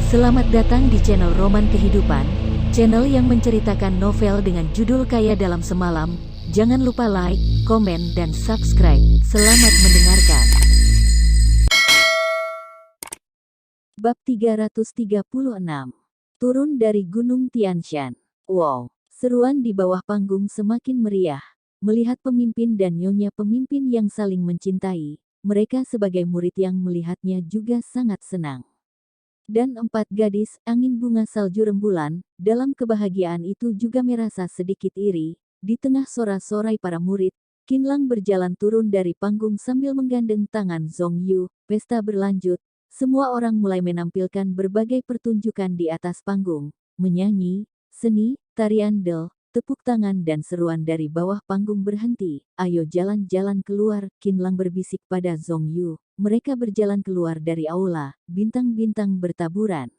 Selamat datang di channel Roman Kehidupan, channel yang menceritakan novel dengan judul Kaya Dalam Semalam. Jangan lupa like, komen, dan subscribe. Selamat mendengarkan. Bab 336. Turun dari Gunung Tianshan. Wow, seruan di bawah panggung semakin meriah. Melihat pemimpin dan nyonya pemimpin yang saling mencintai, mereka sebagai murid yang melihatnya juga sangat senang. Dan 4 gadis, angin bunga salju rembulan, dalam kebahagiaan itu juga merasa sedikit iri. Di tengah sorak-sorai para murid, Qinlang berjalan turun dari panggung sambil menggandeng tangan Zhong Yu. Pesta berlanjut, semua orang mulai menampilkan berbagai pertunjukan di atas panggung, menyanyi, seni, tarian del, tepuk tangan dan seruan dari bawah panggung berhenti. Ayo jalan-jalan keluar, Qinlang berbisik pada Zhong Yu. Mereka berjalan keluar dari aula, bintang-bintang bertaburan.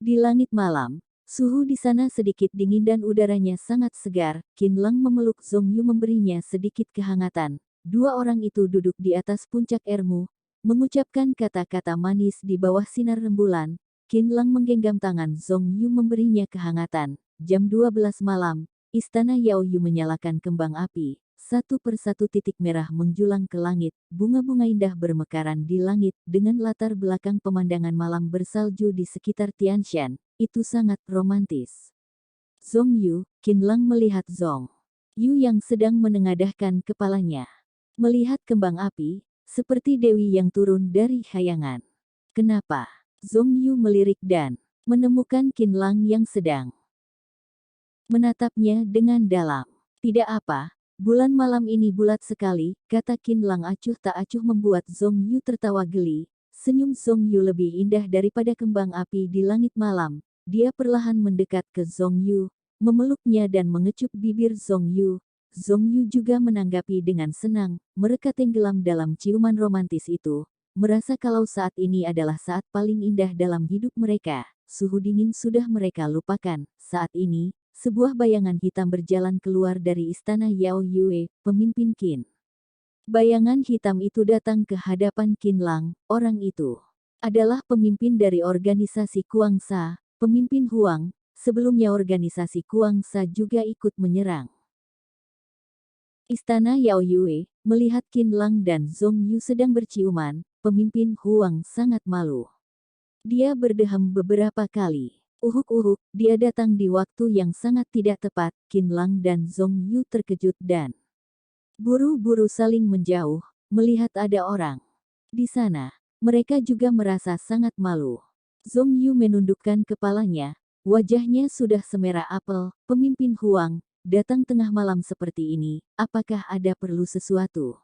Di langit malam, suhu di sana sedikit dingin dan udaranya sangat segar. Qinlang memeluk Zhong Yu memberinya sedikit kehangatan. Dua orang itu duduk di atas puncak ermu, mengucapkan kata-kata manis di bawah sinar rembulan. Qinlang menggenggam tangan Zhong Yu memberinya kehangatan. Jam 12 malam, Istana Yao Yu menyalakan kembang api. Satu persatu titik merah menjulang ke langit, bunga-bunga indah bermekaran di langit, dengan latar belakang pemandangan malam bersalju di sekitar Tianshan. Itu sangat romantis. Zhong Yu, Qinlang melihat Zhong Yu yang sedang menengadahkan kepalanya. Melihat kembang api, seperti dewi yang turun dari khayangan. Kenapa? Zhong Yu melirik dan menemukan Qinlang yang sedang menatapnya dengan dalam. Tidak apa. Bulan malam ini bulat sekali, kata Qinlang acuh tak acuh membuat Zhong Yu tertawa geli. Senyum Zhong Yu lebih indah daripada kembang api di langit malam. Dia perlahan mendekat ke Zhong Yu, memeluknya dan mengecup bibir Zhong Yu. Zhong Yu juga menanggapi dengan senang. Mereka tenggelam dalam ciuman romantis itu, merasa kalau saat ini adalah saat paling indah dalam hidup mereka. Suhu dingin sudah mereka lupakan. Saat ini, sebuah bayangan hitam berjalan keluar dari istana Yao Yue, pemimpin Qin. Bayangan hitam itu datang ke hadapan Qinlang. Orang itu adalah pemimpin dari organisasi Kuangsa, pemimpin Huang. Sebelumnya organisasi Kuangsa juga ikut menyerang istana Yao Yue. Melihat Qinlang dan Zhong Yu sedang berciuman, pemimpin Huang sangat malu. Dia berdeham beberapa kali. Uhuk-uhuk, dia datang di waktu yang sangat tidak tepat. Qinlang dan Zhong Yu terkejut dan buru-buru saling menjauh, melihat ada orang di sana. Mereka juga merasa sangat malu. Zhong Yu menundukkan kepalanya, wajahnya sudah semerah apel. Pemimpin Huang, datang tengah malam seperti ini, apakah ada perlu sesuatu?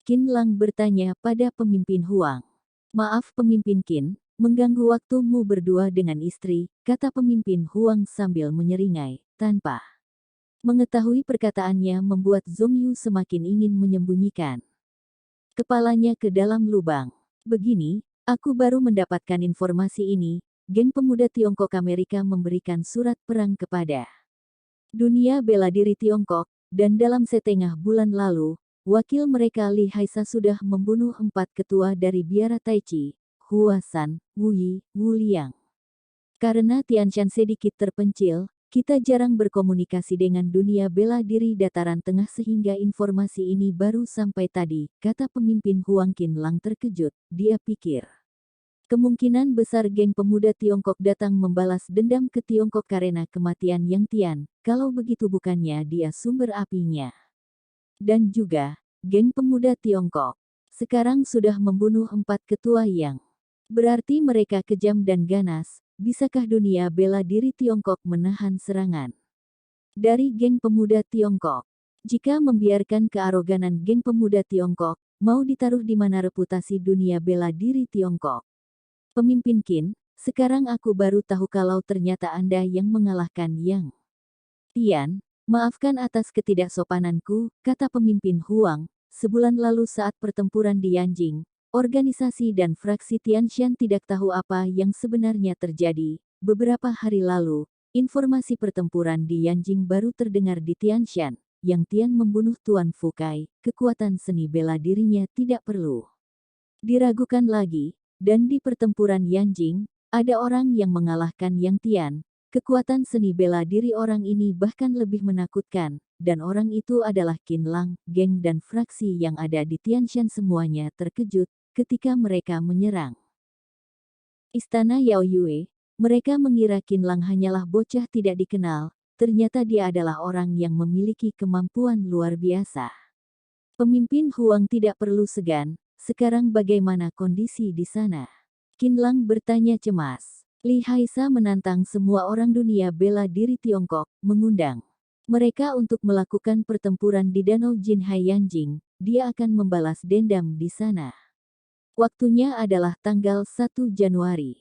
Qinlang bertanya pada pemimpin Huang. Maaf pemimpin Qin, mengganggu waktumu berdua dengan istri, kata pemimpin Huang sambil menyeringai. Tanpa mengetahui perkataannya membuat Zhong Yu semakin ingin menyembunyikan kepalanya ke dalam lubang. Begini, aku baru mendapatkan informasi ini. Geng pemuda Tiongkok Amerika memberikan surat perang kepada dunia bela diri Tiongkok, dan dalam setengah bulan lalu, wakil mereka Li Haisa sudah membunuh 4 ketua dari biara Taichi, Hua San, Wu Yi, Wu Liang. Karena Tianshan sedikit terpencil, kita jarang berkomunikasi dengan dunia bela diri dataran tengah sehingga informasi ini baru sampai tadi, kata pemimpin Huang. Qinlang terkejut. Dia pikir kemungkinan besar geng pemuda Tiongkok datang membalas dendam ke Tiongkok karena kematian Yang Tian. Kalau begitu bukannya dia sumber apinya. Dan juga, geng pemuda Tiongkok sekarang sudah membunuh 4 ketua Yang. Berarti mereka kejam dan ganas. Bisakah dunia bela diri Tiongkok menahan serangan dari geng pemuda Tiongkok? Jika membiarkan kearoganan geng pemuda Tiongkok, mau ditaruh di mana reputasi dunia bela diri Tiongkok? Pemimpin Qin, sekarang aku baru tahu kalau ternyata Anda yang mengalahkan Yang Tian. Maafkan atas ketidaksopananku, kata pemimpin Huang. Sebulan lalu saat pertempuran di Yanjing, organisasi dan fraksi Tianshan tidak tahu apa yang sebenarnya terjadi. Beberapa hari lalu, informasi pertempuran di Yanjing baru terdengar di Tianshan. Yang Tian membunuh Tuan Fukai, kekuatan seni bela dirinya tidak perlu Diragukan lagi, dan di pertempuran Yanjing, ada orang yang mengalahkan Yang Tian. Kekuatan seni bela diri orang ini bahkan lebih menakutkan, dan orang itu adalah Qin Lang, geng dan fraksi yang ada di Tianshan semuanya terkejut ketika mereka menyerang Istana Yao Yue. Mereka mengira Qin Lang hanyalah bocah tidak dikenal, ternyata dia adalah orang yang memiliki kemampuan luar biasa. Pemimpin Huang tidak perlu segan, sekarang bagaimana kondisi di sana? Qin Lang bertanya cemas. Li Haisa menantang semua orang dunia bela diri Tiongkok, mengundang mereka untuk melakukan pertempuran di Danau Jinhai Yanjing. Dia akan membalas dendam di sana. Waktunya adalah tanggal 1 Januari.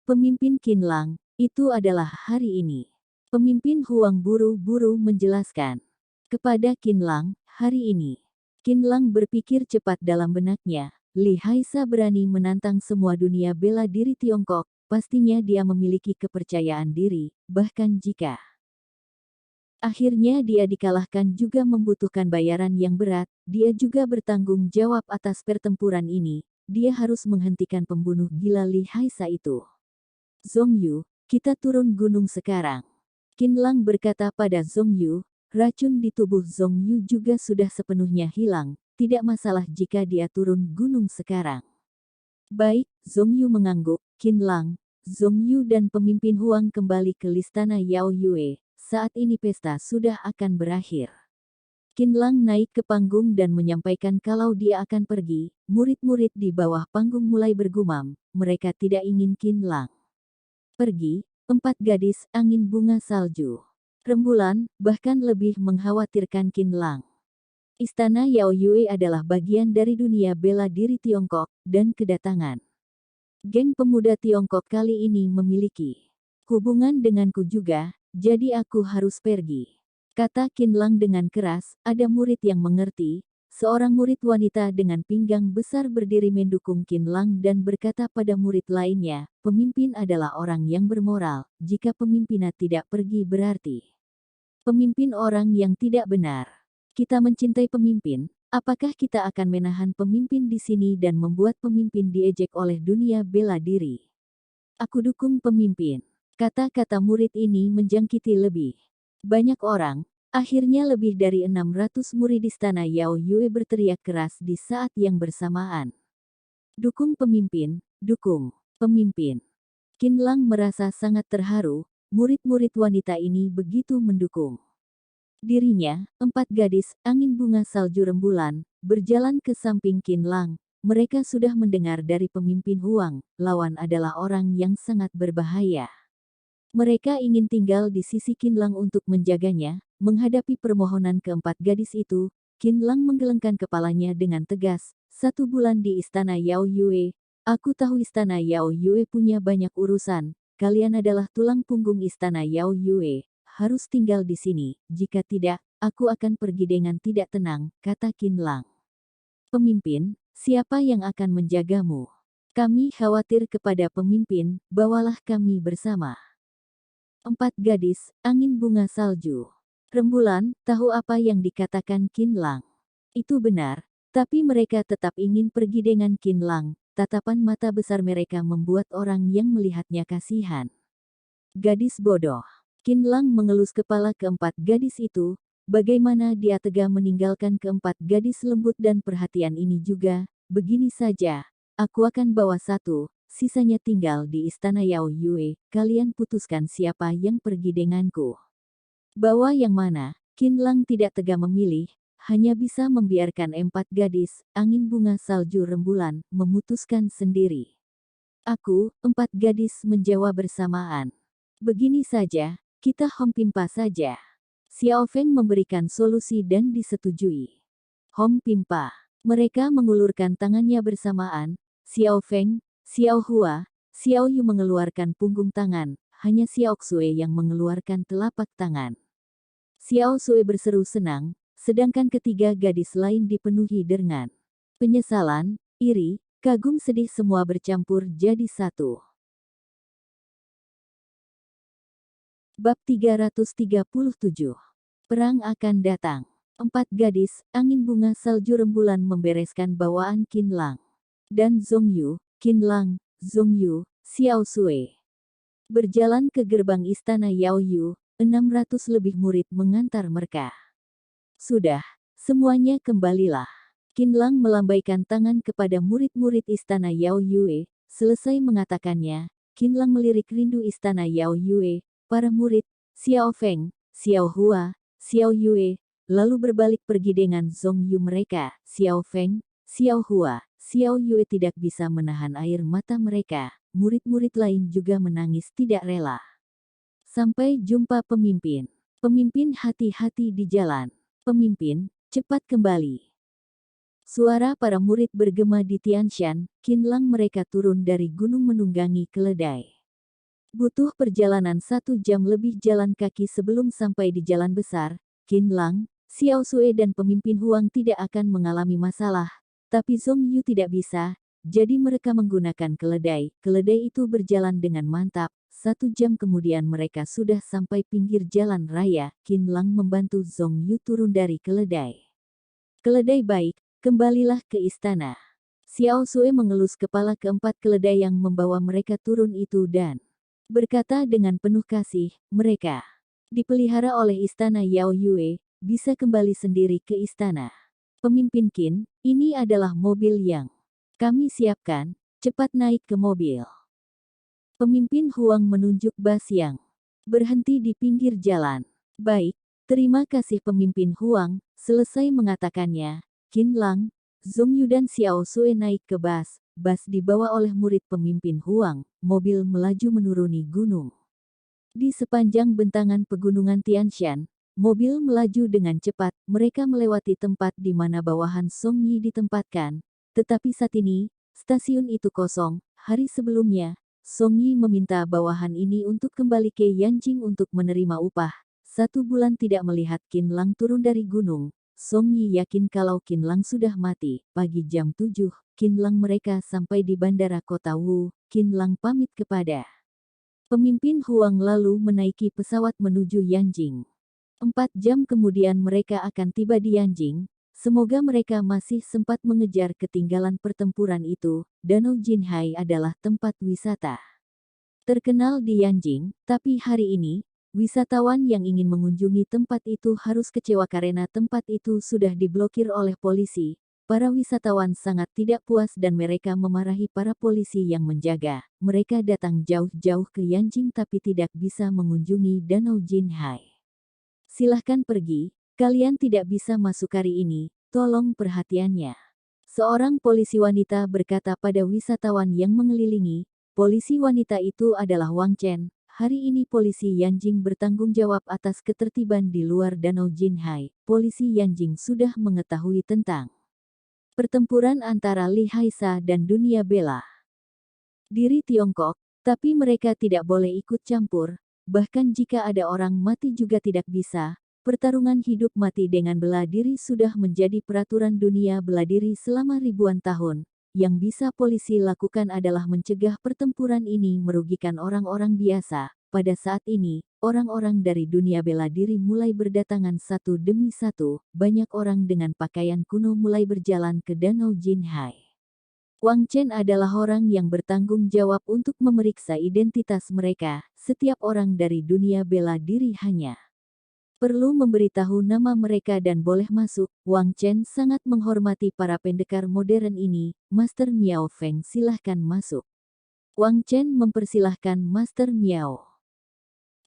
Pemimpin Qin Lang, itu adalah hari ini. Pemimpin Huang buru-buru menjelaskan kepada Qin Lang, hari ini. Qin Lang berpikir cepat dalam benaknya. Li Haisa berani menantang semua dunia bela diri Tiongkok. Pastinya dia memiliki kepercayaan diri, bahkan jika akhirnya dia dikalahkan juga membutuhkan bayaran yang berat, dia juga bertanggung jawab atas pertempuran ini, dia harus menghentikan pembunuh gila Li Haisa itu. Zhong Yu, kita turun gunung sekarang. Qin Lang berkata pada Zhong Yu, racun di tubuh Zhong Yu juga sudah sepenuhnya hilang, tidak masalah jika dia turun gunung sekarang. Baik, Zhong Yu mengangguk. Qin Lang, Zhong Yu dan pemimpin Huang kembali ke istana Yao Yue. Saat ini pesta sudah akan berakhir. Qin Lang naik ke panggung dan menyampaikan kalau dia akan pergi. Murid-murid di bawah panggung mulai bergumam, mereka tidak ingin Qin Lang pergi. 4 gadis angin bunga salju. Rembulan, bahkan lebih mengkhawatirkan Qin Lang. Istana Yao Yue adalah bagian dari dunia bela diri Tiongkok, dan kedatangan geng pemuda Tiongkok kali ini memiliki hubungan denganku juga, jadi aku harus pergi. Kata Qin Lang dengan keras, ada murid yang mengerti. Seorang murid wanita dengan pinggang besar berdiri mendukung Qin Lang dan berkata pada murid lainnya, pemimpin adalah orang yang bermoral, jika pemimpinnya tidak pergi berarti pemimpin orang yang tidak benar. Kita mencintai pemimpin. Apakah kita akan menahan pemimpin di sini dan membuat pemimpin diejek oleh dunia bela diri? Aku dukung pemimpin. Kata-kata murid ini menjangkiti lebih banyak orang. Akhirnya lebih dari 600 murid istana Yao Yue berteriak keras di saat yang bersamaan. Dukung pemimpin, dukung pemimpin. Qin Lang merasa sangat terharu, murid-murid wanita ini begitu mendukung dirinya. 4 gadis, angin bunga salju rembulan, berjalan ke samping Qin Lang. Mereka sudah mendengar dari pemimpin Huang, lawan adalah orang yang sangat berbahaya. Mereka ingin tinggal di sisi Qin Lang untuk menjaganya. Menghadapi permohonan keempat gadis itu, Qin Lang menggelengkan kepalanya dengan tegas. 1 bulan di istana Yao Yue. Aku tahu istana Yao Yue punya banyak urusan. Kalian adalah tulang punggung istana Yao Yue. Harus tinggal di sini, jika tidak, aku akan pergi dengan tidak tenang, kata Qin Lang. Pemimpin, siapa yang akan menjagamu? Kami khawatir kepada pemimpin, bawalah kami bersama. 4 gadis, angin bunga salju. Rembulan, tahu apa yang dikatakan Qin Lang. Itu benar, tapi mereka tetap ingin pergi dengan Qin Lang. Tatapan mata besar mereka membuat orang yang melihatnya kasihan. Gadis bodoh. Qin Lang mengelus kepala keempat gadis itu. Bagaimana dia tega meninggalkan keempat gadis lembut dan perhatian ini juga. Begini saja, aku akan bawa 1, sisanya tinggal di istana Yao Yue. Kalian putuskan siapa yang pergi denganku. Bawa yang mana? Qin Lang tidak tega memilih, hanya bisa membiarkan 4 gadis, angin bunga salju rembulan, memutuskan sendiri. Aku, 4 gadis menjawab bersamaan. Begini saja. Kita hompimpa saja. Xiao Feng memberikan solusi dan disetujui. Hompimpa. Mereka mengulurkan tangannya bersamaan. Xiao Feng, Xiao Hua, Xiao Yu mengeluarkan punggung tangan. Hanya Xiao Xue yang mengeluarkan telapak tangan. Xiao Xue berseru senang, sedangkan ketiga gadis lain dipenuhi dengan penyesalan, iri, kagum sedih semua bercampur jadi satu. Bab 337. Perang akan datang. 4 gadis, angin bunga salju rembulan membereskan bawaan Qin Lang. dan Zhongyu, Qinlang, Zhongyu, Xiao Sui. Berjalan ke gerbang istana Yaoyu, 600 lebih murid mengantar mereka. Sudah, semuanya kembalilah. Qinlang melambaikan tangan kepada murid-murid istana Yao Yue. Selesai mengatakannya, Qinlang melirik rindu istana Yao Yue, para murid, Xiao Feng, Xiao Hua, Xiao Yue, lalu berbalik pergi dengan Zhongyu mereka. Xiao Feng, Xiao Hua, Xiao Yue tidak bisa menahan air mata mereka. Murid-murid lain juga menangis tidak rela. Sampai jumpa pemimpin. Pemimpin hati-hati di jalan. Pemimpin, cepat kembali. Suara para murid bergema di Tianshan. Qinlang mereka turun dari gunung menunggangi keledai. Butuh perjalanan 1 jam lebih jalan kaki sebelum sampai di jalan besar. Qinlang, Xiao Sui dan pemimpin Huang tidak akan mengalami masalah. Tapi Zhongyu tidak bisa. Jadi mereka menggunakan keledai. Keledai itu berjalan dengan mantap. 1 jam kemudian mereka sudah sampai pinggir jalan raya. Qinlang membantu Zhongyu turun dari keledai. Keledai baik, kembalilah ke istana. Xiao Sui mengelus kepala keempat keledai yang membawa mereka turun itu dan berkata dengan penuh kasih, mereka dipelihara oleh istana Yao Yue, bisa kembali sendiri ke istana. Pemimpin Qin, ini adalah mobil yang kami siapkan, cepat naik ke mobil. Pemimpin Huang menunjuk bas yang berhenti di pinggir jalan. Baik, terima kasih pemimpin Huang. Selesai mengatakannya, Qinlang, Zhongyu dan Xiao Sui naik ke bas. Bas dibawa oleh murid pemimpin Huang. Mobil melaju menuruni gunung. Di sepanjang bentangan pegunungan Tianshan, mobil melaju dengan cepat. Mereka melewati tempat di mana bawahan Songyi ditempatkan. Tetapi saat ini, stasiun itu kosong. Hari sebelumnya, Songyi meminta bawahan ini untuk kembali ke Yanjing untuk menerima upah. 1 bulan tidak melihat Qinlang turun dari gunung. Songyi yakin kalau Qinlang sudah mati. Pagi jam 7, Qinlang mereka sampai di bandara kota Wu. Qinlang pamit kepada pemimpin Huang lalu menaiki pesawat menuju Yanjing. 4 jam kemudian mereka akan tiba di Yanjing. Semoga mereka masih sempat mengejar ketinggalan pertempuran itu. Danau Jinhai adalah tempat wisata terkenal di Yanjing, tapi hari ini, wisatawan yang ingin mengunjungi tempat itu harus kecewa karena tempat itu sudah diblokir oleh polisi. Para wisatawan sangat tidak puas dan mereka memarahi para polisi yang menjaga. Mereka datang jauh-jauh ke Yanjing tapi tidak bisa mengunjungi Danau Jinhai. Silahkan pergi. Kalian tidak bisa masuk hari ini, tolong perhatiannya. Seorang polisi wanita berkata pada wisatawan yang mengelilingi, polisi wanita itu adalah Wang Chen. Hari ini polisi Yanjing bertanggung jawab atas ketertiban di luar Danau Jinhai. Polisi Yanjing sudah mengetahui tentang pertempuran antara Li Haisa dan dunia bela diri Tiongkok, tapi mereka tidak boleh ikut campur. Bahkan jika ada orang mati juga tidak bisa. Pertarungan hidup mati dengan bela diri sudah menjadi peraturan dunia bela diri selama ribuan tahun. Yang bisa polisi lakukan adalah mencegah pertempuran ini merugikan orang-orang biasa. Pada saat ini, orang-orang dari dunia bela diri mulai berdatangan satu demi satu. Banyak orang dengan pakaian kuno mulai berjalan ke Danau Jinhai. Wang Chen adalah orang yang bertanggung jawab untuk memeriksa identitas mereka. Setiap orang dari dunia bela diri hanya perlu memberitahu nama mereka dan boleh masuk. Wang Chen sangat menghormati para pendekar modern ini. Master Miao Feng silahkan masuk. Wang Chen mempersilahkan Master Miao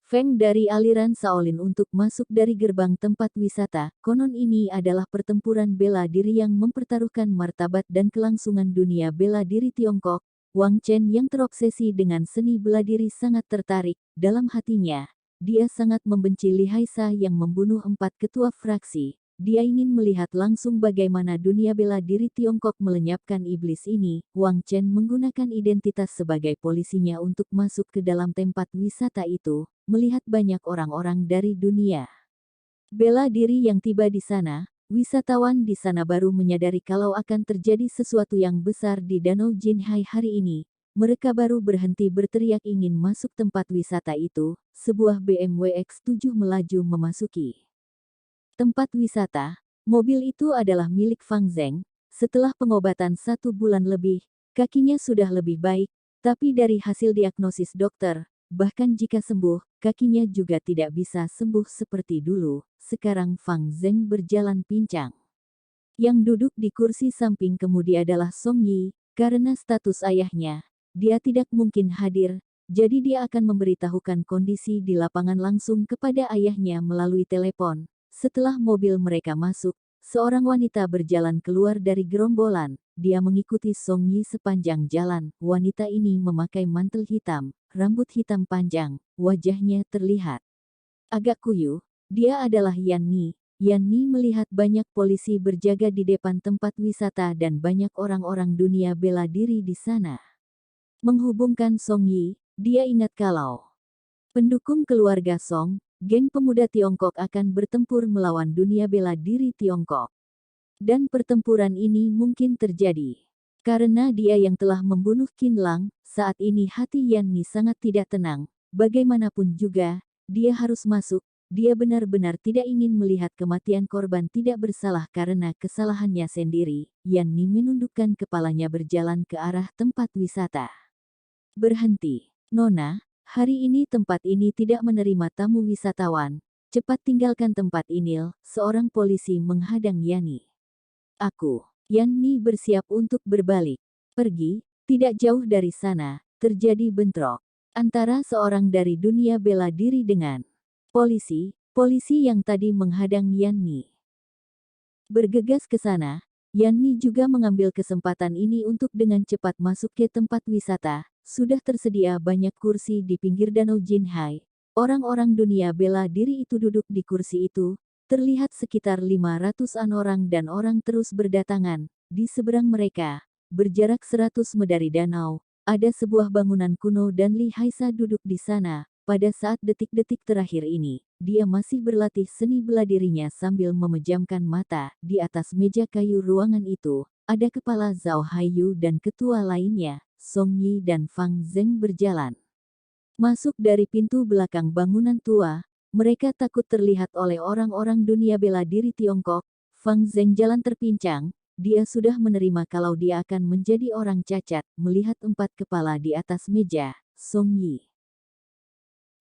Feng dari aliran Shaolin untuk masuk dari gerbang tempat wisata. Konon ini adalah pertempuran bela diri yang mempertaruhkan martabat dan kelangsungan dunia bela diri Tiongkok. Wang Chen yang terobsesi dengan seni bela diri sangat tertarik. Dalam hatinya, dia sangat membenci Li Haisa yang membunuh 4 ketua fraksi. Dia ingin melihat langsung bagaimana dunia bela diri Tiongkok melenyapkan iblis ini. Wang Chen menggunakan identitas sebagai polisinya untuk masuk ke dalam tempat wisata itu, melihat banyak orang-orang dari dunia bela diri yang tiba di sana. Wisatawan di sana baru menyadari kalau akan terjadi sesuatu yang besar di Danau Jinhai hari ini. Mereka baru berhenti berteriak ingin masuk tempat wisata itu. Sebuah BMW X7 melaju memasuki tempat wisata. Mobil itu adalah milik Fang Zheng. Setelah pengobatan 1 bulan lebih, kakinya sudah lebih baik, tapi dari hasil diagnosis dokter, bahkan jika sembuh, kakinya juga tidak bisa sembuh seperti dulu. Sekarang Fang Zeng berjalan pincang. Yang duduk di kursi samping kemudi adalah Song Yi, karena status ayahnya. Dia tidak mungkin hadir, jadi dia akan memberitahukan kondisi di lapangan langsung kepada ayahnya melalui telepon. Setelah mobil mereka masuk, seorang wanita berjalan keluar dari gerombolan. Dia mengikuti Song Yi sepanjang jalan. Wanita ini memakai mantel hitam, rambut hitam panjang, wajahnya terlihat agak kuyuh. Dia adalah Yan Ni. Yan Ni melihat banyak polisi berjaga di depan tempat wisata dan banyak orang-orang dunia bela diri di sana. Menghubungkan Song Yi, dia ingat kalau pendukung keluarga Song, geng pemuda Tiongkok akan bertempur melawan dunia bela diri Tiongkok. Dan pertempuran ini mungkin terjadi karena dia yang telah membunuh Qin Lang. Saat ini hati Yan Ni sangat tidak tenang. Bagaimanapun juga, dia harus masuk. Dia benar-benar tidak ingin melihat kematian korban tidak bersalah karena kesalahannya sendiri. Yan Ni menundukkan kepalanya berjalan ke arah tempat wisata. Berhenti. Nona, hari ini tempat ini tidak menerima tamu wisatawan. Cepat tinggalkan tempat ini. Seorang polisi menghadang Yan Ni. Yan Ni bersiap untuk berbalik. Pergi, tidak jauh dari sana, terjadi bentrok antara seorang dari dunia bela diri dengan polisi yang tadi menghadang Yan Ni. Bergegas ke sana, Yan Ni juga mengambil kesempatan ini untuk dengan cepat masuk ke tempat wisata. Sudah tersedia banyak kursi di pinggir danau Jinhai. Orang-orang dunia bela diri itu duduk di kursi itu. Terlihat sekitar 500-an orang dan orang terus berdatangan. Di seberang mereka, berjarak 100 medari danau, ada sebuah bangunan kuno dan Li Haisa duduk di sana. Pada saat detik-detik terakhir ini, dia masih berlatih seni bela dirinya sambil memejamkan mata. Di atas meja kayu ruangan itu, ada kepala Zhao Haiyu dan ketua lainnya, Song Yi dan Fang Zeng berjalan masuk dari pintu belakang bangunan tua. Mereka takut terlihat oleh orang-orang dunia bela diri Tiongkok. Fang Zeng jalan terpincang. Dia sudah menerima kalau dia akan menjadi orang cacat. Melihat 4 kepala di atas meja, Song Yi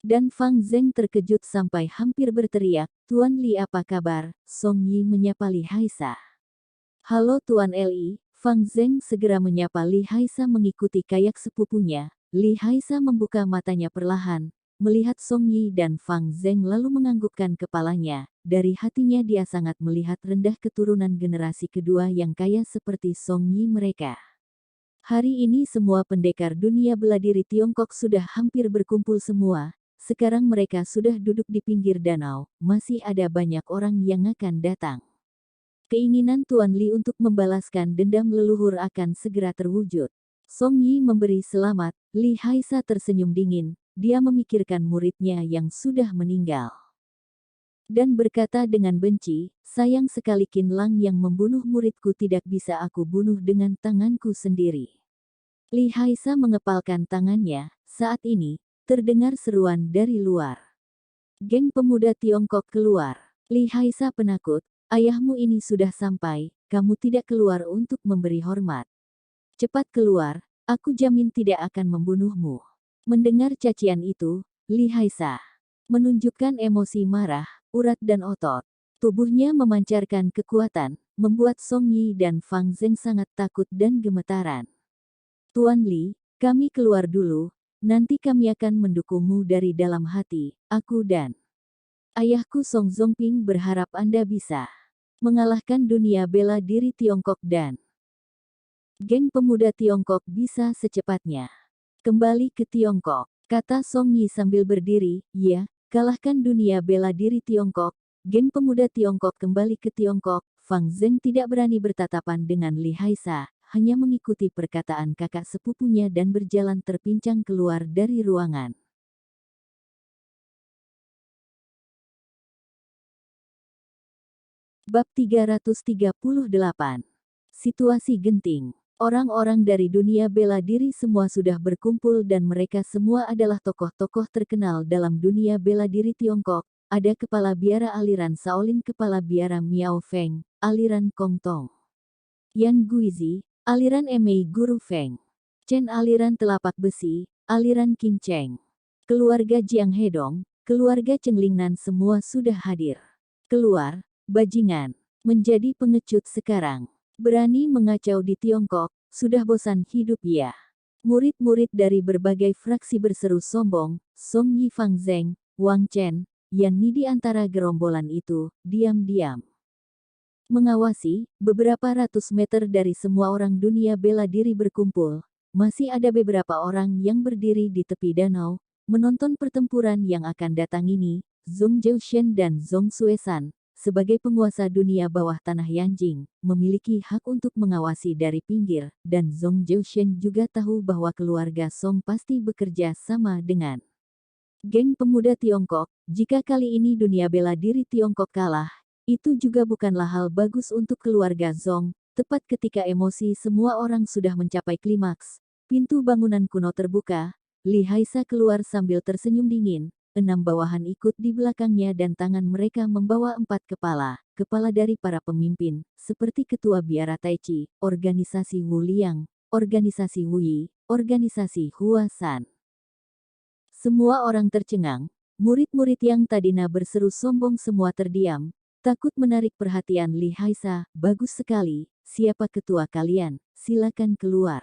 dan Fang Zeng terkejut sampai hampir berteriak, "Tuan Li, apa kabar?" Song Yi menyapa Li Haisa. "Halo Tuan Li." Fang Zeng segera menyapa Li Haisa mengikuti kayak sepupunya. Li Haisa membuka matanya perlahan, melihat Song Yi dan Fang Zeng lalu menganggukkan kepalanya. Dari hatinya dia sangat melihat rendah keturunan generasi kedua yang kaya seperti Song Yi mereka. Hari ini semua pendekar dunia bela diri Tiongkok sudah hampir berkumpul semua. Sekarang mereka sudah duduk di pinggir danau. Masih ada banyak orang yang akan datang. Keinginan Tuan Li untuk membalaskan dendam leluhur akan segera terwujud. Song Yi memberi selamat. Li Haisa tersenyum dingin. Dia memikirkan muridnya yang sudah meninggal. Dan berkata dengan benci, sayang sekali Qin Lang yang membunuh muridku tidak bisa aku bunuh dengan tanganku sendiri. Li Haisa mengepalkan tangannya. Saat ini, terdengar seruan dari luar. Geng pemuda Tiongkok keluar. Li Haisa penakut. Ayahmu ini sudah sampai, kamu tidak keluar untuk memberi hormat. Cepat keluar, aku jamin tidak akan membunuhmu. Mendengar cacian itu, Li Haisa menunjukkan emosi marah, urat dan otot. Tubuhnya memancarkan kekuatan, membuat Song Yi dan Fang Zeng sangat takut dan gemetaran. Tuan Li, kami keluar dulu, nanti kami akan mendukungmu dari dalam hati. Aku dan ayahku Song Zongping berharap Anda bisa mengalahkan dunia bela diri Tiongkok dan geng pemuda Tiongkok bisa secepatnya kembali ke Tiongkok, kata Song Yi sambil berdiri. Ya, kalahkan dunia bela diri Tiongkok, geng pemuda Tiongkok kembali ke Tiongkok. Fang Zeng tidak berani bertatapan dengan Li Haisa, hanya mengikuti perkataan kakak sepupunya dan berjalan terpincang keluar dari ruangan. Bab 338. Situasi genting. Orang-orang dari dunia bela diri semua sudah berkumpul dan mereka semua adalah tokoh-tokoh terkenal dalam dunia bela diri Tiongkok. Ada kepala biara aliran Shaolin, kepala biara Miao Feng, aliran Kong Tong, Yan Guizi, aliran Emei Guru Feng. Chen aliran telapak besi, aliran Qing Cheng. Keluarga Jiang Hedong, keluarga Cenglingnan semua sudah hadir. Keluar, bajingan. Menjadi pengecut sekarang. Berani mengacau di Tiongkok, sudah bosan hidup ya. Murid-murid dari berbagai fraksi berseru sombong, Song Yi Fang Zeng, Wang Chen, Yan Ni di antara gerombolan itu, diam-diam mengawasi. Beberapa ratus meter dari semua orang dunia bela diri berkumpul. Masih ada beberapa orang yang berdiri di tepi danau, menonton pertempuran yang akan datang ini. Zhong Zhaoshen dan Zhong Xuesan, sebagai penguasa dunia bawah tanah Yanjing, memiliki hak untuk mengawasi dari pinggir, dan Zhong Zhaoshen juga tahu bahwa keluarga Song pasti bekerja sama dengan geng pemuda Tiongkok. Jika kali ini dunia bela diri Tiongkok kalah, itu juga bukanlah hal bagus untuk keluarga Zhong. Tepat ketika emosi semua orang sudah mencapai klimaks, pintu bangunan kuno terbuka. Li Haisa keluar sambil tersenyum dingin. 6 bawahan ikut di belakangnya dan tangan mereka membawa 4 kepala dari para pemimpin, seperti Ketua Biara Taichi, Organisasi Wu Liang, Organisasi Wu Yi, Organisasi Hua San. Semua orang tercengang. Murid-murid yang tadinya berseru sombong semua terdiam. Takut menarik perhatian Li Haisa. Bagus sekali, siapa ketua kalian? Silakan keluar.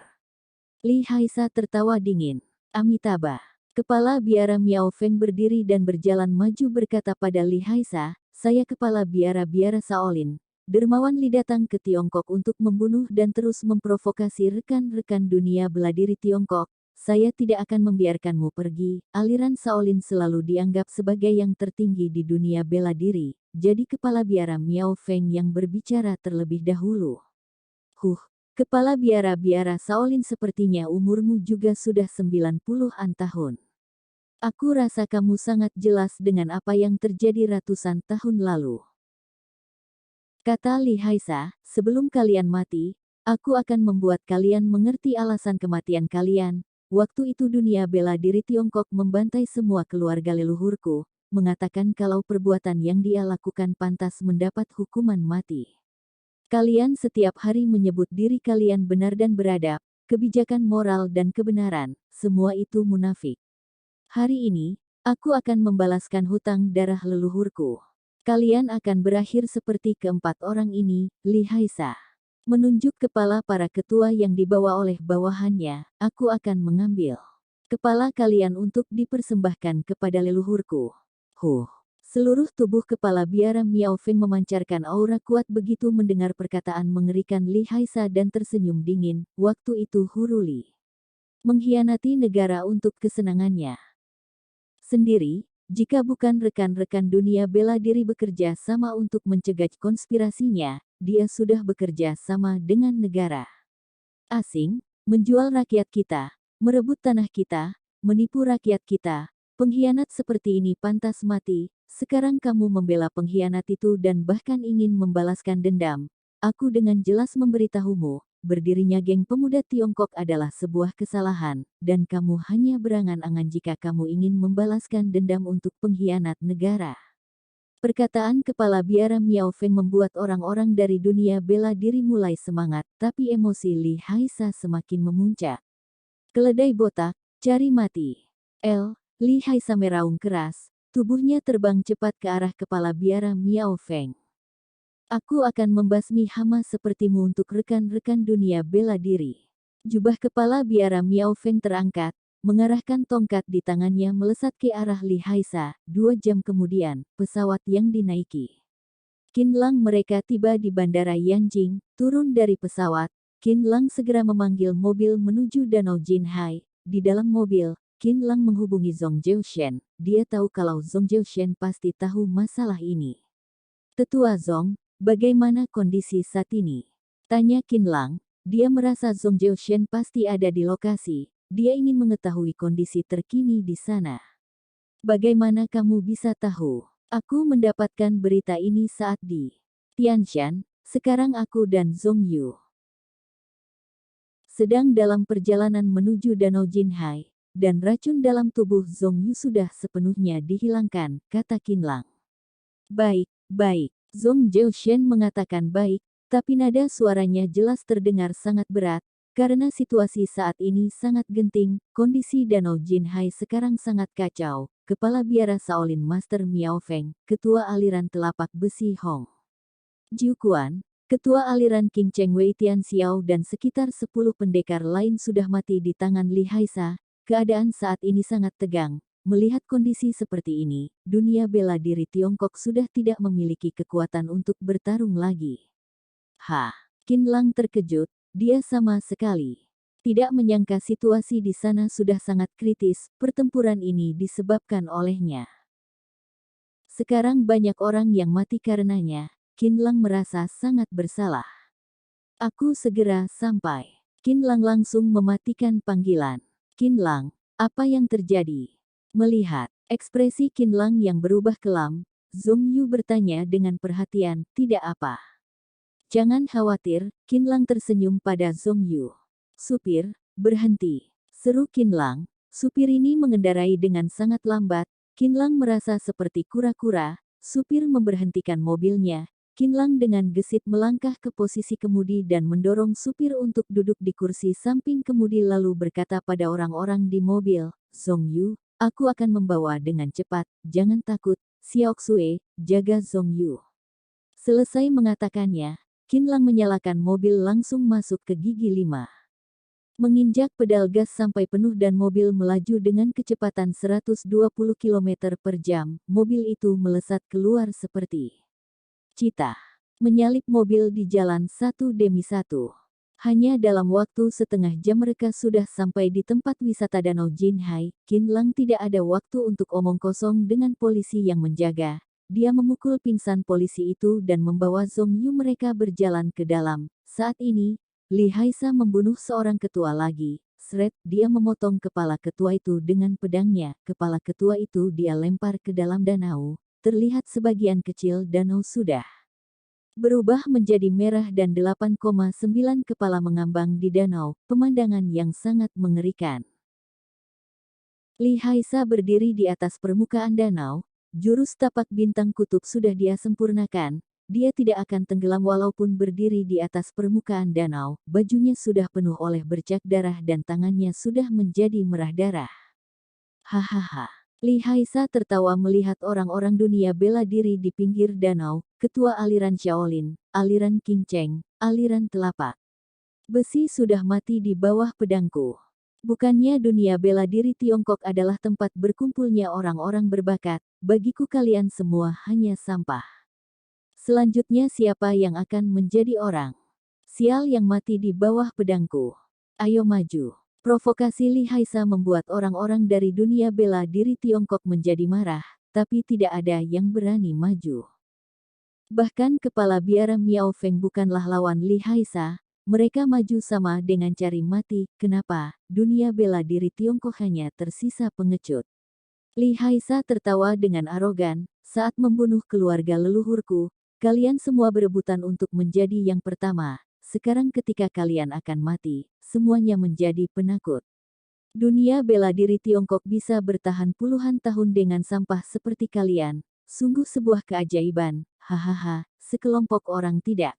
Li Haisa tertawa dingin. Amitabha. Kepala biara Miao Feng berdiri dan berjalan maju berkata pada Li Haisa, saya kepala biara Shaolin. Dermawan Li datang ke Tiongkok untuk membunuh dan terus memprovokasi rekan-rekan dunia bela diri Tiongkok. Saya tidak akan membiarkanmu pergi. Aliran Shaolin selalu dianggap sebagai yang tertinggi di dunia bela diri. Jadi kepala biara Miao Feng yang berbicara terlebih dahulu. Kepala biara Shaolin, sepertinya umurmu juga sudah 90-an tahun. Aku rasa kamu sangat jelas dengan apa yang terjadi ratusan tahun lalu. Kata Li Haisa, sebelum kalian mati, aku akan membuat kalian mengerti alasan kematian kalian. Waktu itu dunia bela diri Tiongkok membantai semua keluarga leluhurku, mengatakan kalau perbuatan yang dia lakukan pantas mendapat hukuman mati. Kalian setiap hari menyebut diri kalian benar dan beradab, kebijakan moral dan kebenaran, semua itu munafik. Hari ini, aku akan membalaskan hutang darah leluhurku. Kalian akan berakhir seperti keempat orang ini. Li Haisa menunjuk kepala para ketua yang dibawa oleh bawahannya, aku akan mengambil kepala kalian untuk dipersembahkan kepada leluhurku. Seluruh tubuh kepala biara Miao Feng memancarkan aura kuat begitu mendengar perkataan mengerikan Li Haisa dan tersenyum dingin. Waktu itu Huruli mengkhianati negara untuk kesenangannya sendiri. Jika bukan rekan-rekan dunia bela diri bekerja sama untuk mencegah konspirasinya, dia sudah bekerja sama dengan negara asing, menjual rakyat kita, merebut tanah kita, menipu rakyat kita. Pengkhianat seperti ini pantas mati. Sekarang kamu membela pengkhianat itu dan bahkan ingin membalaskan dendam. Aku dengan jelas memberitahumu, berdirinya geng pemuda Tiongkok adalah sebuah kesalahan, dan kamu hanya berangan-angan jika kamu ingin membalaskan dendam untuk pengkhianat negara. Perkataan kepala biara Miao Feng membuat orang-orang dari dunia bela diri mulai semangat, tapi emosi Li Haisa semakin memuncak. Keledai botak, cari mati. Li Haisa meraung keras, tubuhnya terbang cepat ke arah kepala biara Miao Feng. Aku akan membasmi hama sepertimu untuk rekan-rekan dunia bela diri. Jubah kepala biara Miao Feng terangkat, mengarahkan tongkat di tangannya melesat ke arah Li Haisa. 2 jam kemudian, pesawat yang dinaiki Qin Lang mereka tiba di bandara Yanjing. Turun dari pesawat, Qin Lang segera memanggil mobil menuju Danau Jinhai. Di dalam mobil, Qin Lang menghubungi Zhong Zhaoshen. Dia tahu kalau Zhong Zhaoshen pasti tahu masalah ini. Tetua Zhong, bagaimana kondisi saat ini? Tanya Qin Lang. Dia merasa Zhong Zhaoshen pasti ada di lokasi. Dia ingin mengetahui kondisi terkini di sana. Bagaimana kamu bisa tahu? Aku mendapatkan berita ini saat di Tianshan. Sekarang aku dan Zhong Yu sedang dalam perjalanan menuju Danau Jinhai, dan racun dalam tubuh Zhong Yu sudah sepenuhnya dihilangkan, kata Qin Lang. Baik. Zhong Zhaoshen mengatakan baik. Tapi nada suaranya jelas terdengar sangat berat, karena situasi saat ini sangat genting, kondisi Danau Jinhai sekarang sangat kacau. Kepala Biara Shaolin Master Miao Feng, Ketua Aliran Telapak Besi Hong Jiu Quan, Ketua Aliran King Cheng Wei Tian Xiao dan sekitar 10 pendekar lain sudah mati di tangan Li Haisa. Keadaan saat ini sangat tegang. Melihat kondisi seperti ini, dunia bela diri Tiongkok sudah tidak memiliki kekuatan untuk bertarung lagi. Qin Lang terkejut, dia sama sekali tidak menyangka situasi di sana sudah sangat kritis, pertempuran ini disebabkan olehnya. Sekarang banyak orang yang mati karenanya, Qin Lang merasa sangat bersalah. Aku segera sampai. Qin Lang langsung mematikan panggilan. Qin Lang, apa yang terjadi? Melihat ekspresi Qin Lang yang berubah kelam, Zhong Yu bertanya dengan perhatian, tidak apa. Jangan khawatir, Qin Lang tersenyum pada Zhong Yu. Supir, berhenti, seru Qin Lang. Supir ini mengendarai dengan sangat lambat. Qin Lang merasa seperti kura-kura. Supir memberhentikan mobilnya. Qin Lang dengan gesit melangkah ke posisi kemudi dan mendorong supir untuk duduk di kursi samping kemudi lalu berkata pada orang-orang di mobil, Zhong Yu, aku akan membawa dengan cepat, jangan takut, Xiao Xue, jaga Zhong Yu. Selesai mengatakannya, Qin Lang menyalakan mobil langsung masuk ke gigi 5. Menginjak pedal gas sampai penuh dan mobil melaju dengan kecepatan 120 km per jam, mobil itu melesat keluar seperti cita. Menyalip mobil di jalan satu demi satu. Hanya dalam waktu setengah jam mereka sudah sampai di tempat wisata Danau Jinhai. Qin Lang tidak ada waktu untuk omong kosong dengan polisi yang menjaga. Dia memukul pingsan polisi itu dan membawa Zhong Yu mereka berjalan ke dalam. Saat ini, Li Haisa membunuh seorang ketua lagi. Sret, dia memotong kepala ketua itu dengan pedangnya. Kepala ketua itu dia lempar ke dalam danau. Terlihat sebagian kecil danau sudah berubah menjadi merah dan 8,9 kepala mengambang di danau, pemandangan yang sangat mengerikan. Li Haisa berdiri di atas permukaan danau, jurus tapak bintang kutub sudah dia sempurnakan, dia tidak akan tenggelam walaupun berdiri di atas permukaan danau, bajunya sudah penuh oleh bercak darah dan tangannya sudah menjadi merah darah. Hahaha. Li Haisa tertawa melihat orang-orang dunia bela diri di pinggir danau, ketua aliran Shaolin, aliran King Cheng, aliran telapak besi sudah mati di bawah pedangku. Bukannya dunia bela diri Tiongkok adalah tempat berkumpulnya orang-orang berbakat, bagiku kalian semua hanya sampah. Selanjutnya siapa yang akan menjadi orang sial yang mati di bawah pedangku? Ayo maju. Provokasi Li Haisa membuat orang-orang dari dunia bela diri Tiongkok menjadi marah, tapi tidak ada yang berani maju. Bahkan kepala biara Miao Feng bukanlah lawan Li Haisa, mereka maju sama dengan cari mati. Kenapa? Dunia bela diri Tiongkok hanya tersisa pengecut. Li Haisa tertawa dengan arogan, saat membunuh keluarga leluhurku, kalian semua berebutan untuk menjadi yang pertama. Sekarang ketika kalian akan mati, semuanya menjadi penakut. Dunia bela diri Tiongkok bisa bertahan puluhan tahun dengan sampah seperti kalian. Sungguh sebuah keajaiban. Hahaha, sekelompok orang tidak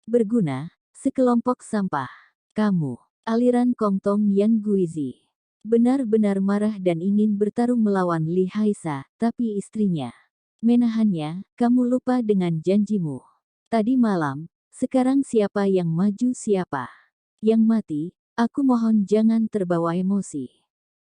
berguna, sekelompok sampah. Kamu, aliran Kongtong Yan Guizi, benar-benar marah dan ingin bertarung melawan Li Haisa, tapi istrinya menahannya. Kamu lupa dengan janjimu tadi malam. Sekarang siapa yang maju siapa yang mati? Aku mohon jangan terbawa emosi.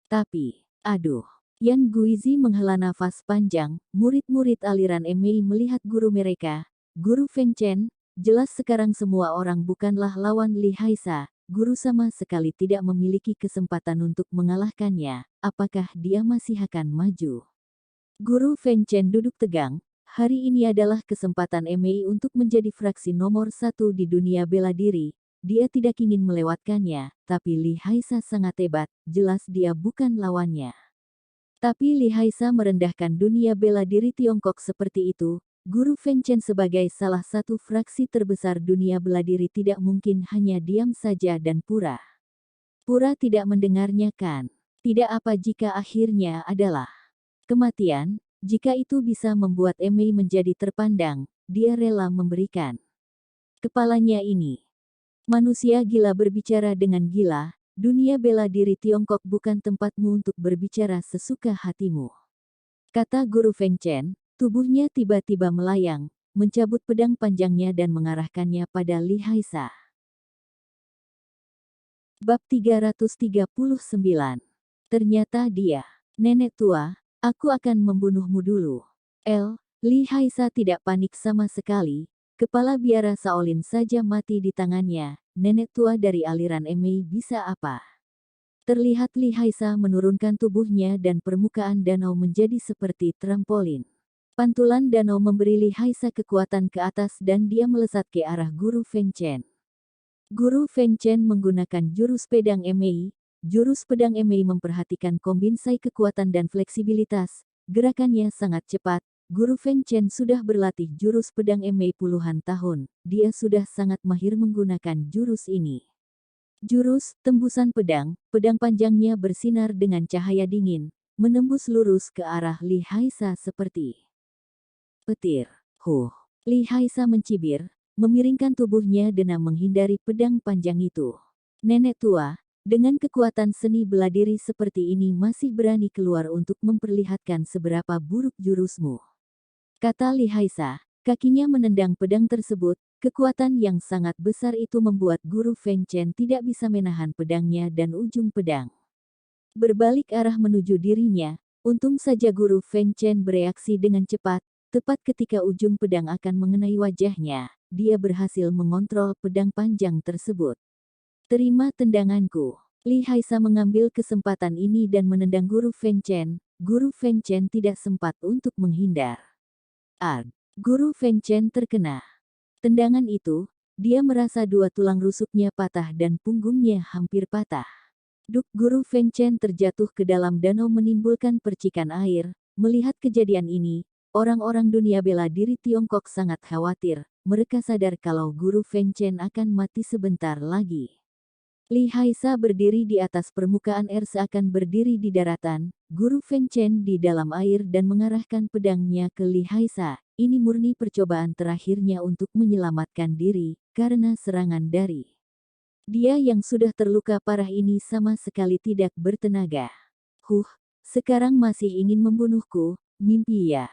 Tapi, aduh. Yan Guizi menghela nafas panjang, murid-murid aliran Mei melihat guru mereka, Guru Feng Chen, jelas sekarang semua orang bukanlah lawan Li Haisa, guru sama sekali tidak memiliki kesempatan untuk mengalahkannya, apakah dia masih akan maju? Guru Feng Chen duduk tegang. Hari ini adalah kesempatan Mei untuk menjadi fraksi nomor 1 di dunia bela diri. Dia tidak ingin melewatkannya, tapi Li Haisa sangat hebat, jelas dia bukan lawannya. Tapi Li Haisa merendahkan dunia bela diri Tiongkok seperti itu. Guru Feng Chen sebagai salah satu fraksi terbesar dunia bela diri tidak mungkin hanya diam saja dan pura tidak mendengarnya kan? Tidak apa jika akhirnya adalah kematian? Jika itu bisa membuat Mei menjadi terpandang, dia rela memberikan kepalanya ini. Manusia gila berbicara dengan gila, dunia bela diri Tiongkok bukan tempatmu untuk berbicara sesuka hatimu. Kata Guru Feng Chen, tubuhnya tiba-tiba melayang, mencabut pedang panjangnya dan mengarahkannya pada Li Haisa. Bab 339. Ternyata dia, nenek tua, aku akan membunuhmu dulu. Li Haisa tidak panik sama sekali, kepala biara Shaolin saja mati di tangannya, nenek tua dari aliran Emei bisa apa? Terlihat Li Haisa menurunkan tubuhnya dan permukaan danau menjadi seperti trampolin. Pantulan danau memberi Li Haisa kekuatan ke atas dan dia melesat ke arah Guru Feng Chen. Guru Feng Chen menggunakan jurus pedang Emei. Jurus pedang Emei memperhatikan kombinasi kekuatan dan fleksibilitas, gerakannya sangat cepat. Guru Feng Chen sudah berlatih jurus pedang Emei puluhan tahun, dia sudah sangat mahir menggunakan jurus ini. Jurus, tembusan pedang, pedang panjangnya bersinar dengan cahaya dingin, menembus lurus ke arah Li Haisa seperti petir. Li Haisa mencibir, memiringkan tubuhnya dan menghindari pedang panjang itu. Nenek tua, dengan kekuatan seni bela diri seperti ini masih berani keluar untuk memperlihatkan seberapa buruk jurusmu. Kata Li Haisa, kakinya menendang pedang tersebut, kekuatan yang sangat besar itu membuat Guru Feng Chen tidak bisa menahan pedangnya dan ujung pedang berbalik arah menuju dirinya. Untung saja Guru Feng Chen bereaksi dengan cepat, tepat ketika ujung pedang akan mengenai wajahnya, dia berhasil mengontrol pedang panjang tersebut. Terima tendanganku. Li Haisa mengambil kesempatan ini dan menendang Guru Feng Chen. Guru Feng Chen tidak sempat untuk menghindar. Guru Feng Chen terkena tendangan itu, dia merasa dua tulang rusuknya patah dan punggungnya hampir patah. Guru Feng Chen terjatuh ke dalam danau menimbulkan percikan air. Melihat kejadian ini, orang-orang dunia bela diri Tiongkok sangat khawatir. Mereka sadar kalau Guru Feng Chen akan mati sebentar lagi. Li Haisa berdiri di atas permukaan air seakan berdiri di daratan. Guru Feng Chen di dalam air dan mengarahkan pedangnya ke Li Haisa. Ini murni percobaan terakhirnya untuk menyelamatkan diri, karena serangan dari dia yang sudah terluka parah ini sama sekali tidak bertenaga. Sekarang masih ingin membunuhku, mimpi ya.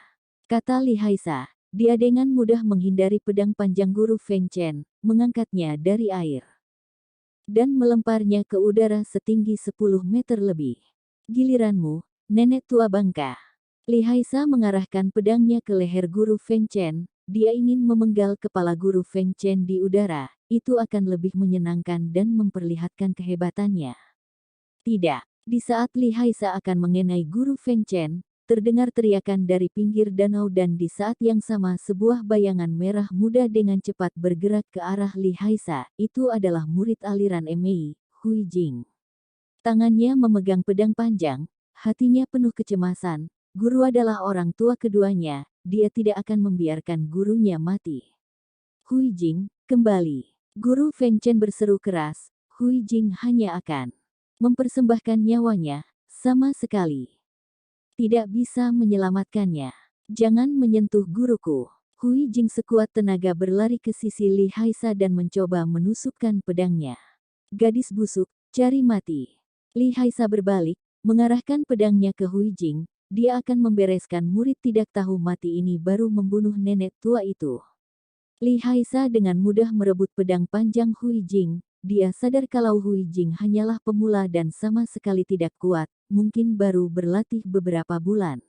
Kata Li Haisa, dia dengan mudah menghindari pedang panjang Guru Feng Chen, mengangkatnya dari air dan melemparnya ke udara setinggi 10 meter lebih. Giliranmu, nenek tua bangka. Li Haisa mengarahkan pedangnya ke leher Guru Feng Chen. Dia ingin memenggal kepala Guru Feng Chen di udara. Itu akan lebih menyenangkan dan memperlihatkan kehebatannya. Tidak. Di saat Li Haisa akan mengenai Guru Feng Chen, terdengar teriakan dari pinggir danau dan di saat yang sama sebuah bayangan merah muda dengan cepat bergerak ke arah Li Haisa. Itu adalah murid aliran Emei, Hui Jing. Tangannya memegang pedang panjang, hatinya penuh kecemasan. Guru adalah orang tua keduanya, dia tidak akan membiarkan gurunya mati. Hui Jing, kembali. Guru Feng Chen berseru keras, Hui Jing hanya akan mempersembahkan nyawanya, sama sekali tidak bisa menyelamatkannya. Jangan menyentuh guruku. Hui Jing sekuat tenaga berlari ke sisi Li Haisa dan mencoba menusukkan pedangnya. Gadis busuk, cari mati. Li Haisa berbalik, mengarahkan pedangnya ke Hui Jing. Dia akan membereskan murid tidak tahu mati ini baru membunuh nenek tua itu. Li Haisa dengan mudah merebut pedang panjang Hui Jing. Dia sadar kalau Hui Jing hanyalah pemula dan sama sekali tidak kuat, mungkin baru berlatih beberapa bulan.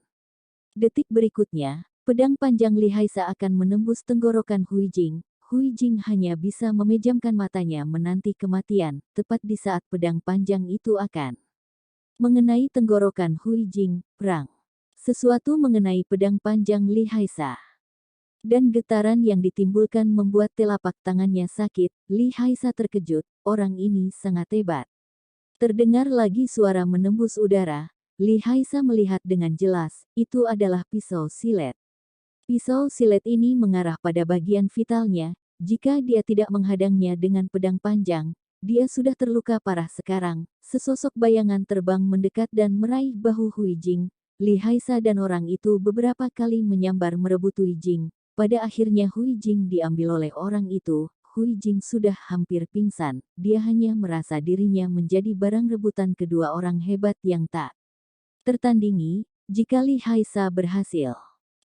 Detik berikutnya, pedang panjang Li Haisa akan menembus tenggorokan Hui Jing. Hui Jing hanya bisa memejamkan matanya menanti kematian, tepat di saat pedang panjang itu akan mengenai tenggorokan Hui Jing, perang. Sesuatu mengenai pedang panjang Li Haisa. Dan getaran yang ditimbulkan membuat telapak tangannya sakit. Li Haisa terkejut, orang ini sangat hebat. Terdengar lagi suara menembus udara. Li Haisa melihat dengan jelas, itu adalah pisau silet. Pisau silet ini mengarah pada bagian vitalnya. Jika dia tidak menghadangnya dengan pedang panjang, dia sudah terluka parah sekarang. Sesosok bayangan terbang mendekat dan meraih bahu Hui Jing. Li Haisa dan orang itu beberapa kali menyambar merebut Hui Jing. Pada akhirnya Hui Jing diambil oleh orang itu. Hui Jing sudah hampir pingsan, dia hanya merasa dirinya menjadi barang rebutan kedua orang hebat yang tak tertandingi. Jika Li Haisa berhasil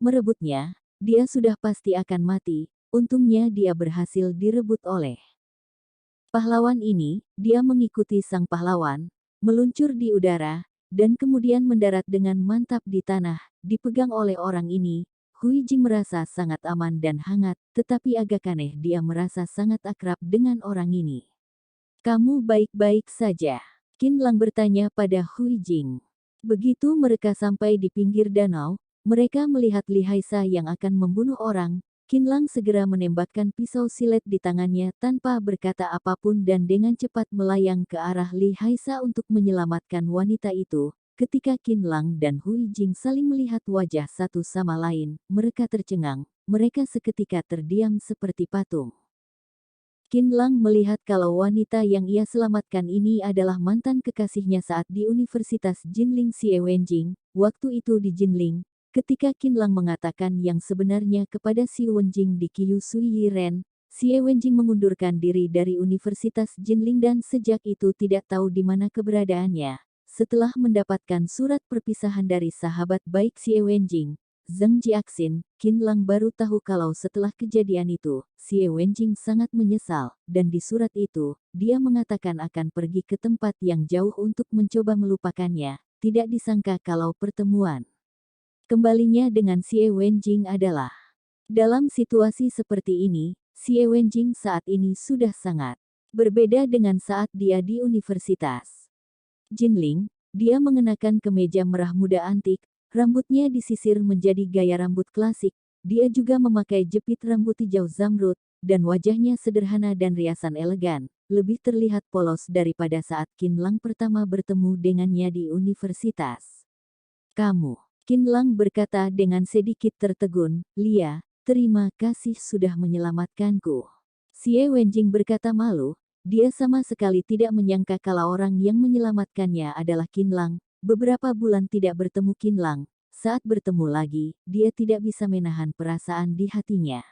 merebutnya, dia sudah pasti akan mati. Untungnya dia berhasil direbut oleh pahlawan ini. Dia mengikuti sang pahlawan, meluncur di udara, dan kemudian mendarat dengan mantap di tanah, dipegang oleh orang ini. Hui Jing merasa sangat aman dan hangat, tetapi agak aneh dia merasa sangat akrab dengan orang ini. Kamu baik-baik saja? Qin Lang bertanya pada Hui Jing. Begitu mereka sampai di pinggir danau, mereka melihat Li Haisa yang akan membunuh orang. Qin Lang segera menembakkan pisau silet di tangannya tanpa berkata apapun dan dengan cepat melayang ke arah Li Haisa untuk menyelamatkan wanita itu. Ketika Qin Lang dan Hui Jing saling melihat wajah satu sama lain, mereka tercengang, mereka seketika terdiam seperti patung. Qin Lang melihat kalau wanita yang ia selamatkan ini adalah mantan kekasihnya saat di Universitas Jinling Xie Wenjing. Waktu itu di Jinling, ketika Qin Lang mengatakan yang sebenarnya kepada Xie Wenjing di Qiu Sui Ren, Xie Wenjing mengundurkan diri dari Universitas Jinling dan sejak itu tidak tahu di mana keberadaannya. Setelah mendapatkan surat perpisahan dari sahabat baik Xie Wenjing, Zheng Jiaxin, Qin Lang baru tahu kalau setelah kejadian itu, Xie Wenjing sangat menyesal, dan di surat itu, dia mengatakan akan pergi ke tempat yang jauh untuk mencoba melupakannya. Tidak disangka kalau pertemuan kembalinya dengan Xie Wenjing adalah dalam situasi seperti ini. Xie Wenjing saat ini sudah sangat berbeda dengan saat dia di universitas Jinling. Dia mengenakan kemeja merah muda antik, rambutnya disisir menjadi gaya rambut klasik. Dia juga memakai jepit rambut hijau zamrud, dan wajahnya sederhana dan riasan elegan, lebih terlihat polos daripada saat Qin Lang pertama bertemu dengannya di universitas. Kamu, Qin Lang berkata dengan sedikit tertegun, Lia, terima kasih sudah menyelamatkanku. Xie Wenjing berkata malu. Dia sama sekali tidak menyangka kalau orang yang menyelamatkannya adalah Qin Lang. Beberapa bulan tidak bertemu Qin Lang. Saat bertemu lagi, dia tidak bisa menahan perasaan di hatinya.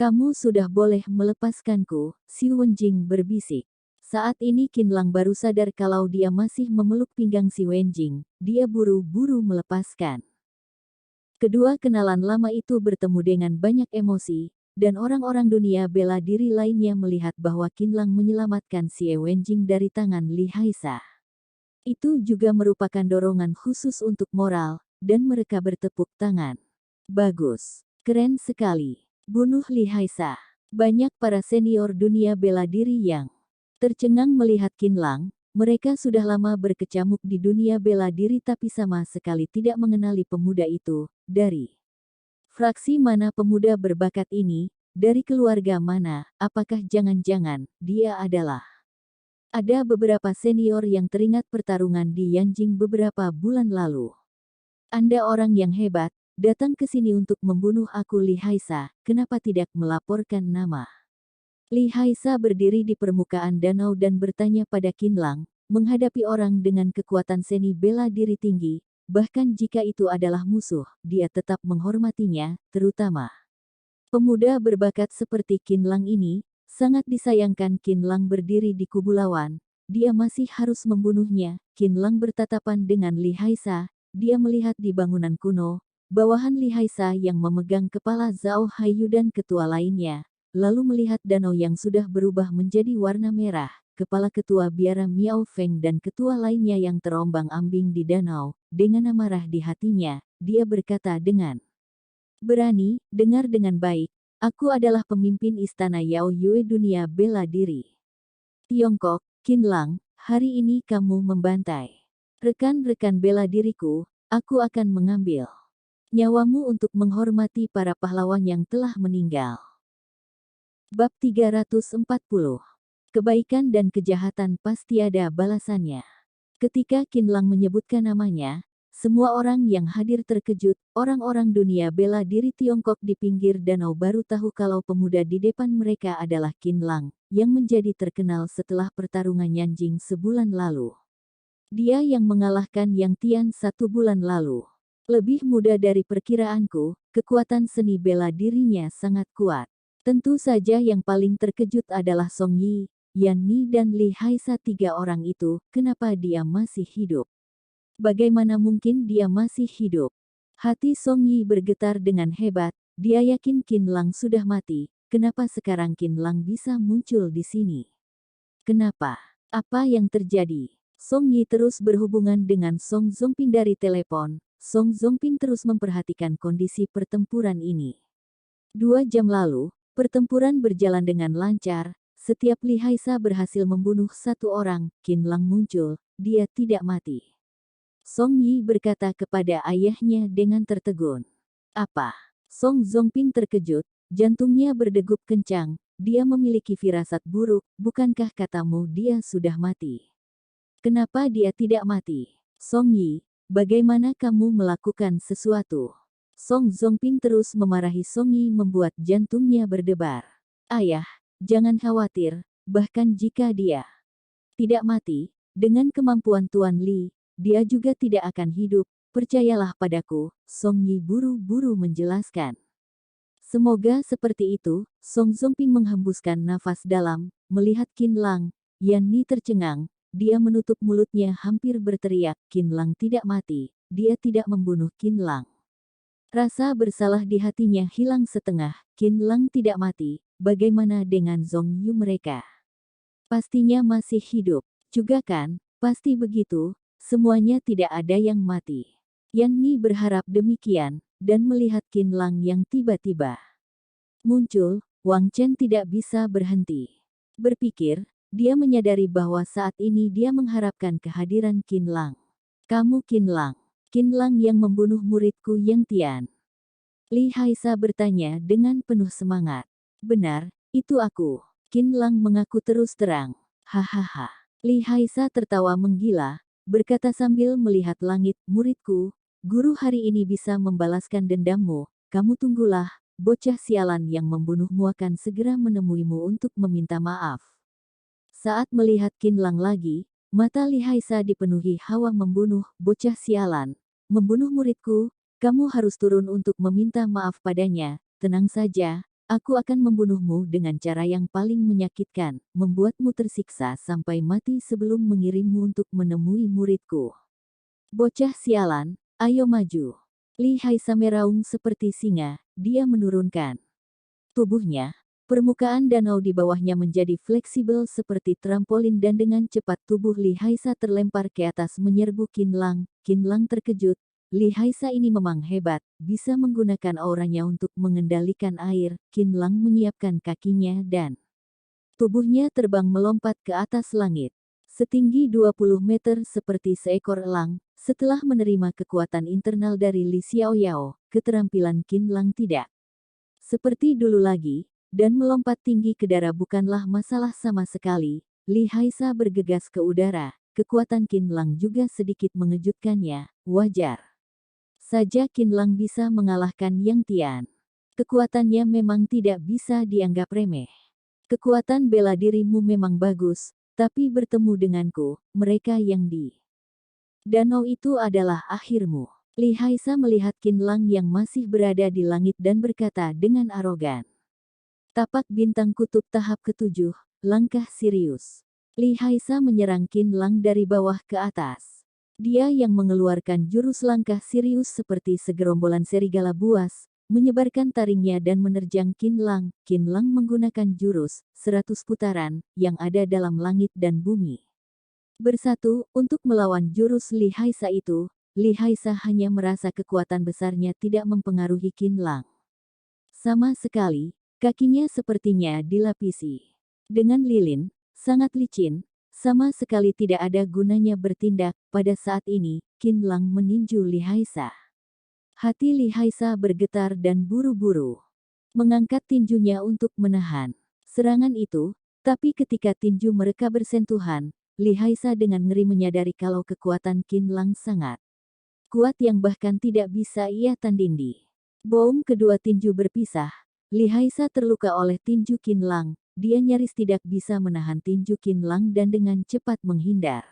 Kamu sudah boleh melepaskanku, Xie Wenjing berbisik. Saat ini Qin Lang baru sadar kalau dia masih memeluk pinggang Xie Wenjing. Dia buru-buru melepaskan. Kedua kenalan lama itu bertemu dengan banyak emosi, dan orang-orang dunia bela diri lainnya melihat bahwa Qin Lang menyelamatkan Xie Wenjing dari tangan Li Haisa. Itu juga merupakan dorongan khusus untuk moral, dan mereka bertepuk tangan. Bagus, keren sekali. Bunuh Li Haisa. Banyak para senior dunia bela diri yang tercengang melihat Qin Lang. Mereka sudah lama berkecamuk di dunia bela diri tapi sama sekali tidak mengenali pemuda itu. Dari fraksi mana pemuda berbakat ini? Dari keluarga mana? Apakah jangan-jangan dia adalah? Ada beberapa senior yang teringat pertarungan di Yanjing beberapa bulan lalu. Anda orang yang hebat, datang ke sini untuk membunuh aku Li Haisa, kenapa tidak melaporkan nama? Li Haisa berdiri di permukaan danau dan bertanya pada Qin Lang, menghadapi orang dengan kekuatan seni bela diri tinggi. Bahkan jika itu adalah musuh, dia tetap menghormatinya, terutama pemuda berbakat seperti Qin Lang ini. Sangat disayangkan Qin Lang berdiri di kubu lawan. Dia masih harus membunuhnya. Qin Lang bertatapan dengan Li Haisa. Dia melihat di bangunan kuno, bawahan Li Haisa yang memegang kepala Zhao Haiyu dan ketua lainnya. Lalu melihat danau yang sudah berubah menjadi warna merah. Kepala ketua biara Miao Feng dan ketua lainnya yang terombang-ambing di danau. Dengan amarah di hatinya, dia berkata dengan berani, dengar dengan baik, aku adalah pemimpin istana Yao Yue dunia bela diri Tiongkok, Qin Lang, hari ini kamu membantai rekan-rekan bela diriku, aku akan mengambil nyawamu untuk menghormati para pahlawan yang telah meninggal. Bab 340. Kebaikan dan kejahatan pasti ada balasannya. Ketika Qin Lang menyebutkan namanya, semua orang yang hadir terkejut. Orang-orang dunia bela diri Tiongkok di pinggir danau baru tahu kalau pemuda di depan mereka adalah Qin Lang, yang menjadi terkenal setelah pertarungan Yanjing sebulan lalu. Dia yang mengalahkan Yang Tian 1 bulan lalu. Lebih muda dari perkiraanku, kekuatan seni bela dirinya sangat kuat. Tentu saja yang paling terkejut adalah Song Yi, Yan Ni dan Li Haisa. Tiga orang itu, kenapa dia masih hidup? Bagaimana mungkin dia masih hidup? Hati Song Yi bergetar dengan hebat, dia yakin Qin Lang sudah mati, kenapa sekarang Qin Lang bisa muncul di sini? Kenapa? Apa yang terjadi? Song Yi terus berhubungan dengan Song Zongping dari telepon. Song Zongping terus memperhatikan kondisi pertempuran ini. 2 jam lalu, pertempuran berjalan dengan lancar. Setiap Li Haisa berhasil membunuh satu orang, Qin Lang muncul, dia tidak mati. Song Yi berkata kepada ayahnya dengan tertegun. Apa? Song Zongping terkejut, jantungnya berdegup kencang, dia memiliki firasat buruk, bukankah katamu dia sudah mati? Kenapa dia tidak mati? Song Yi, bagaimana kamu melakukan sesuatu? Song Zongping terus memarahi Song Yi membuat jantungnya berdebar. Ayah, jangan khawatir, bahkan jika dia tidak mati, dengan kemampuan Tuan Li, dia juga tidak akan hidup, percayalah padaku, Song Yi buru-buru menjelaskan. Semoga seperti itu, Song Zongping menghembuskan nafas dalam, melihat Qin Lang, Yan Ni tercengang, dia menutup mulutnya hampir berteriak, Qin Lang tidak mati, dia tidak membunuh Qin Lang. Rasa bersalah di hatinya hilang setengah, Qin Lang tidak mati, bagaimana dengan Zhong Yu mereka? Pastinya masih hidup, juga kan? Pasti begitu, semuanya tidak ada yang mati. Yan Ni berharap demikian, dan melihat Qin Lang yang tiba-tiba muncul, Wang Chen tidak bisa berhenti berpikir. Dia menyadari bahwa saat ini dia mengharapkan kehadiran Qin Lang. Kamu Qin Lang. Qin Lang yang membunuh muridku Yang Tian. Li Haisa bertanya dengan penuh semangat. Benar, itu aku. Qin Lang mengaku terus terang. Hahaha. Li Haisa tertawa menggila, berkata sambil melihat langit, muridku, guru hari ini bisa membalaskan dendammu, kamu tunggulah, bocah sialan yang membunuhmu akan segera menemuimu untuk meminta maaf. Saat melihat Qin Lang lagi, mata Li Haisa dipenuhi hawa membunuh, bocah sialan. Membunuh muridku, kamu harus turun untuk meminta maaf padanya, tenang saja, aku akan membunuhmu dengan cara yang paling menyakitkan, membuatmu tersiksa sampai mati sebelum mengirimmu untuk menemui muridku. Bocah sialan, ayo maju. Li Haisa meraung seperti singa, dia menurunkan tubuhnya. Permukaan danau di bawahnya menjadi fleksibel seperti trampolin dan dengan cepat tubuh Li Haisa terlempar ke atas menyerbu Qin Lang. Qin Lang terkejut, Li Haisa ini memang hebat, bisa menggunakan auranya untuk mengendalikan air. Qin Lang menyiapkan kakinya dan tubuhnya terbang melompat ke atas langit. Setinggi 20 meter seperti seekor elang, setelah menerima kekuatan internal dari Li Xiaoyao, keterampilan Qin Lang tidak seperti dulu lagi. Dan melompat tinggi ke udara bukanlah masalah sama sekali. Li Haisa bergegas ke udara, kekuatan Qin Lang juga sedikit mengejutkannya, wajar saja Qin Lang bisa mengalahkan Yang Tian. Kekuatannya memang tidak bisa dianggap remeh. Kekuatan bela dirimu memang bagus, tapi bertemu denganku, mereka yang di danau itu adalah akhirmu. Li Haisa melihat Qin Lang yang masih berada di langit dan berkata dengan arogan. Tapak bintang kutub tahap ke-7, langkah Sirius. Li Haisa menyerang Qin Lang dari bawah ke atas. Dia yang mengeluarkan jurus langkah Sirius seperti segerombolan serigala buas, menyebarkan taringnya dan menerjang Qin Lang. Qin Lang menggunakan jurus 100 putaran yang ada dalam langit dan bumi. Bersatu untuk melawan jurus Li Haisa itu, Li Haisa hanya merasa kekuatan besarnya tidak mempengaruhi Qin Lang. Sama sekali. Kakinya sepertinya dilapisi dengan lilin, sangat licin, sama sekali tidak ada gunanya bertindak. Pada saat ini, Qin Lang meninju Li Haisa. Hati Li Haisa bergetar dan buru-buru mengangkat tinjunya untuk menahan serangan itu, tapi ketika tinju mereka bersentuhan, Li Haisa dengan ngeri menyadari kalau kekuatan Qin Lang sangat kuat yang bahkan tidak bisa ia tandingi. Boom, kedua tinju berpisah. Li Haisa terluka oleh tinju Qin Lang, dia nyaris tidak bisa menahan tinju Qin Lang dan dengan cepat menghindar.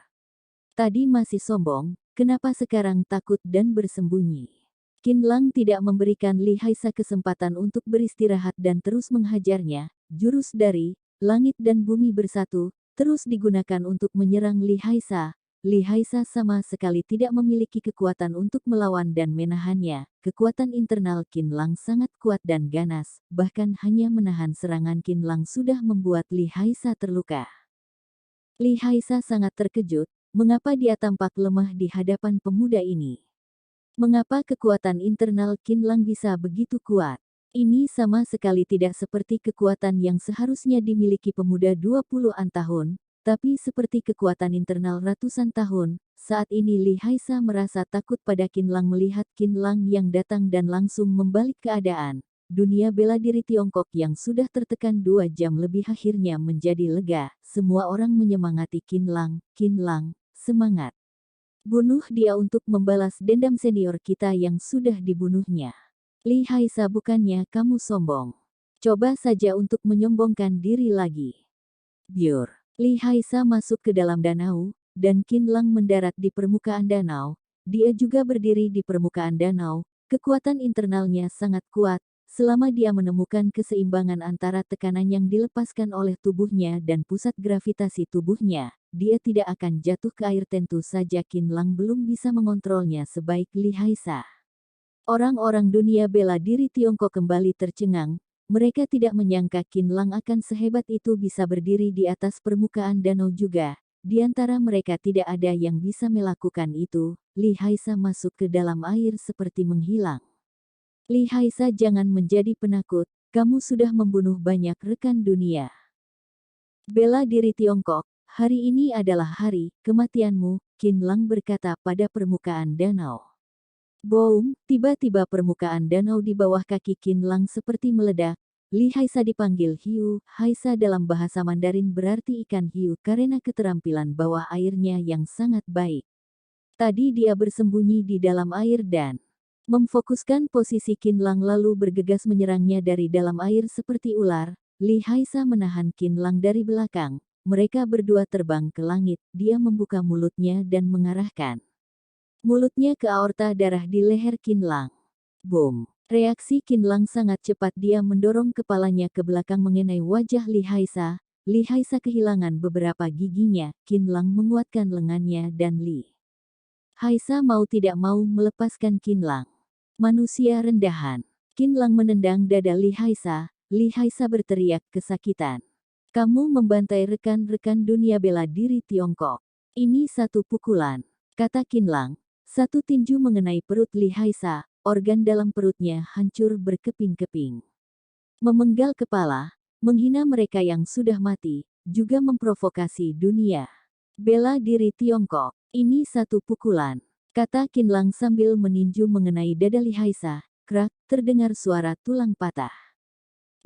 Tadi masih sombong, kenapa sekarang takut dan bersembunyi? Qin Lang tidak memberikan Li Haisa kesempatan untuk beristirahat dan terus menghajarnya. Jurus dari langit dan bumi bersatu terus digunakan untuk menyerang Li Haisa. Li Haisa sama sekali tidak memiliki kekuatan untuk melawan dan menahannya. Kekuatan internal Qin Lang sangat kuat dan ganas, bahkan hanya menahan serangan Qin Lang sudah membuat Li Haisa terluka. Li Haisa sangat terkejut, mengapa dia tampak lemah di hadapan pemuda ini. Mengapa kekuatan internal Qin Lang bisa begitu kuat? Ini sama sekali tidak seperti kekuatan yang seharusnya dimiliki pemuda 20-an tahun, tapi seperti kekuatan internal ratusan tahun. Saat ini Li Haisa merasa takut pada Qin Lang melihat Qin Lang yang datang dan langsung membalik keadaan. Dunia bela diri Tiongkok yang sudah tertekan 2 jam lebih akhirnya menjadi lega. Semua orang menyemangati Qin Lang. Qin Lang, semangat. Bunuh dia untuk membalas dendam senior kita yang sudah dibunuhnya. Li Haisa, bukannya kamu sombong. Coba saja untuk menyombongkan diri lagi. Biur. Li Haisa masuk ke dalam danau, dan Qin Lang mendarat di permukaan danau. Dia juga berdiri di permukaan danau. Kekuatan internalnya sangat kuat. Selama dia menemukan keseimbangan antara tekanan yang dilepaskan oleh tubuhnya dan pusat gravitasi tubuhnya, dia tidak akan jatuh ke air. Tentu saja Qin Lang belum bisa mengontrolnya sebaik Li Haisa. Orang-orang dunia bela diri Tiongkok kembali tercengang. Mereka tidak menyangka Qin Lang akan sehebat itu bisa berdiri di atas permukaan danau juga. Di antara mereka tidak ada yang bisa melakukan itu. Li Haisa masuk ke dalam air seperti menghilang. Li Haisa, jangan menjadi penakut. Kamu sudah membunuh banyak rekan dunia bela diri Tiongkok. Hari ini adalah hari kematianmu, Qin Lang berkata pada permukaan danau. Boom, tiba-tiba permukaan danau di bawah kaki Qin Lang seperti meledak. Li Haisa dipanggil Hiu. Haisa dalam bahasa Mandarin berarti ikan hiu karena keterampilan bawah airnya yang sangat baik. Tadi dia bersembunyi di dalam air dan memfokuskan posisi Qin Lang lalu bergegas menyerangnya dari dalam air seperti ular. Li Haisa menahan Qin Lang dari belakang. Mereka berdua terbang ke langit. Dia membuka mulutnya dan mengarahkan mulutnya ke aorta darah di leher Qin Lang. Boom! Reaksi Qin Lang sangat cepat. Dia mendorong kepalanya ke belakang mengenai wajah Li Haisa. Li Haisa kehilangan beberapa giginya. Qin Lang menguatkan lengannya dan Li Haisa mau tidak mau melepaskan Qin Lang. Manusia rendahan. Qin Lang menendang dada Li Haisa. Li Haisa berteriak kesakitan. Kamu membantai rekan-rekan dunia bela diri Tiongkok. Ini satu pukulan, kata Qin Lang. Satu tinju mengenai perut Li Haisa, organ dalam perutnya hancur berkeping-keping. Memenggal kepala, menghina mereka yang sudah mati, juga memprovokasi dunia bela diri Tiongkok. Ini satu pukulan, kata Qin Lang sambil meninju mengenai dada Li Haisa. Krak, terdengar suara tulang patah.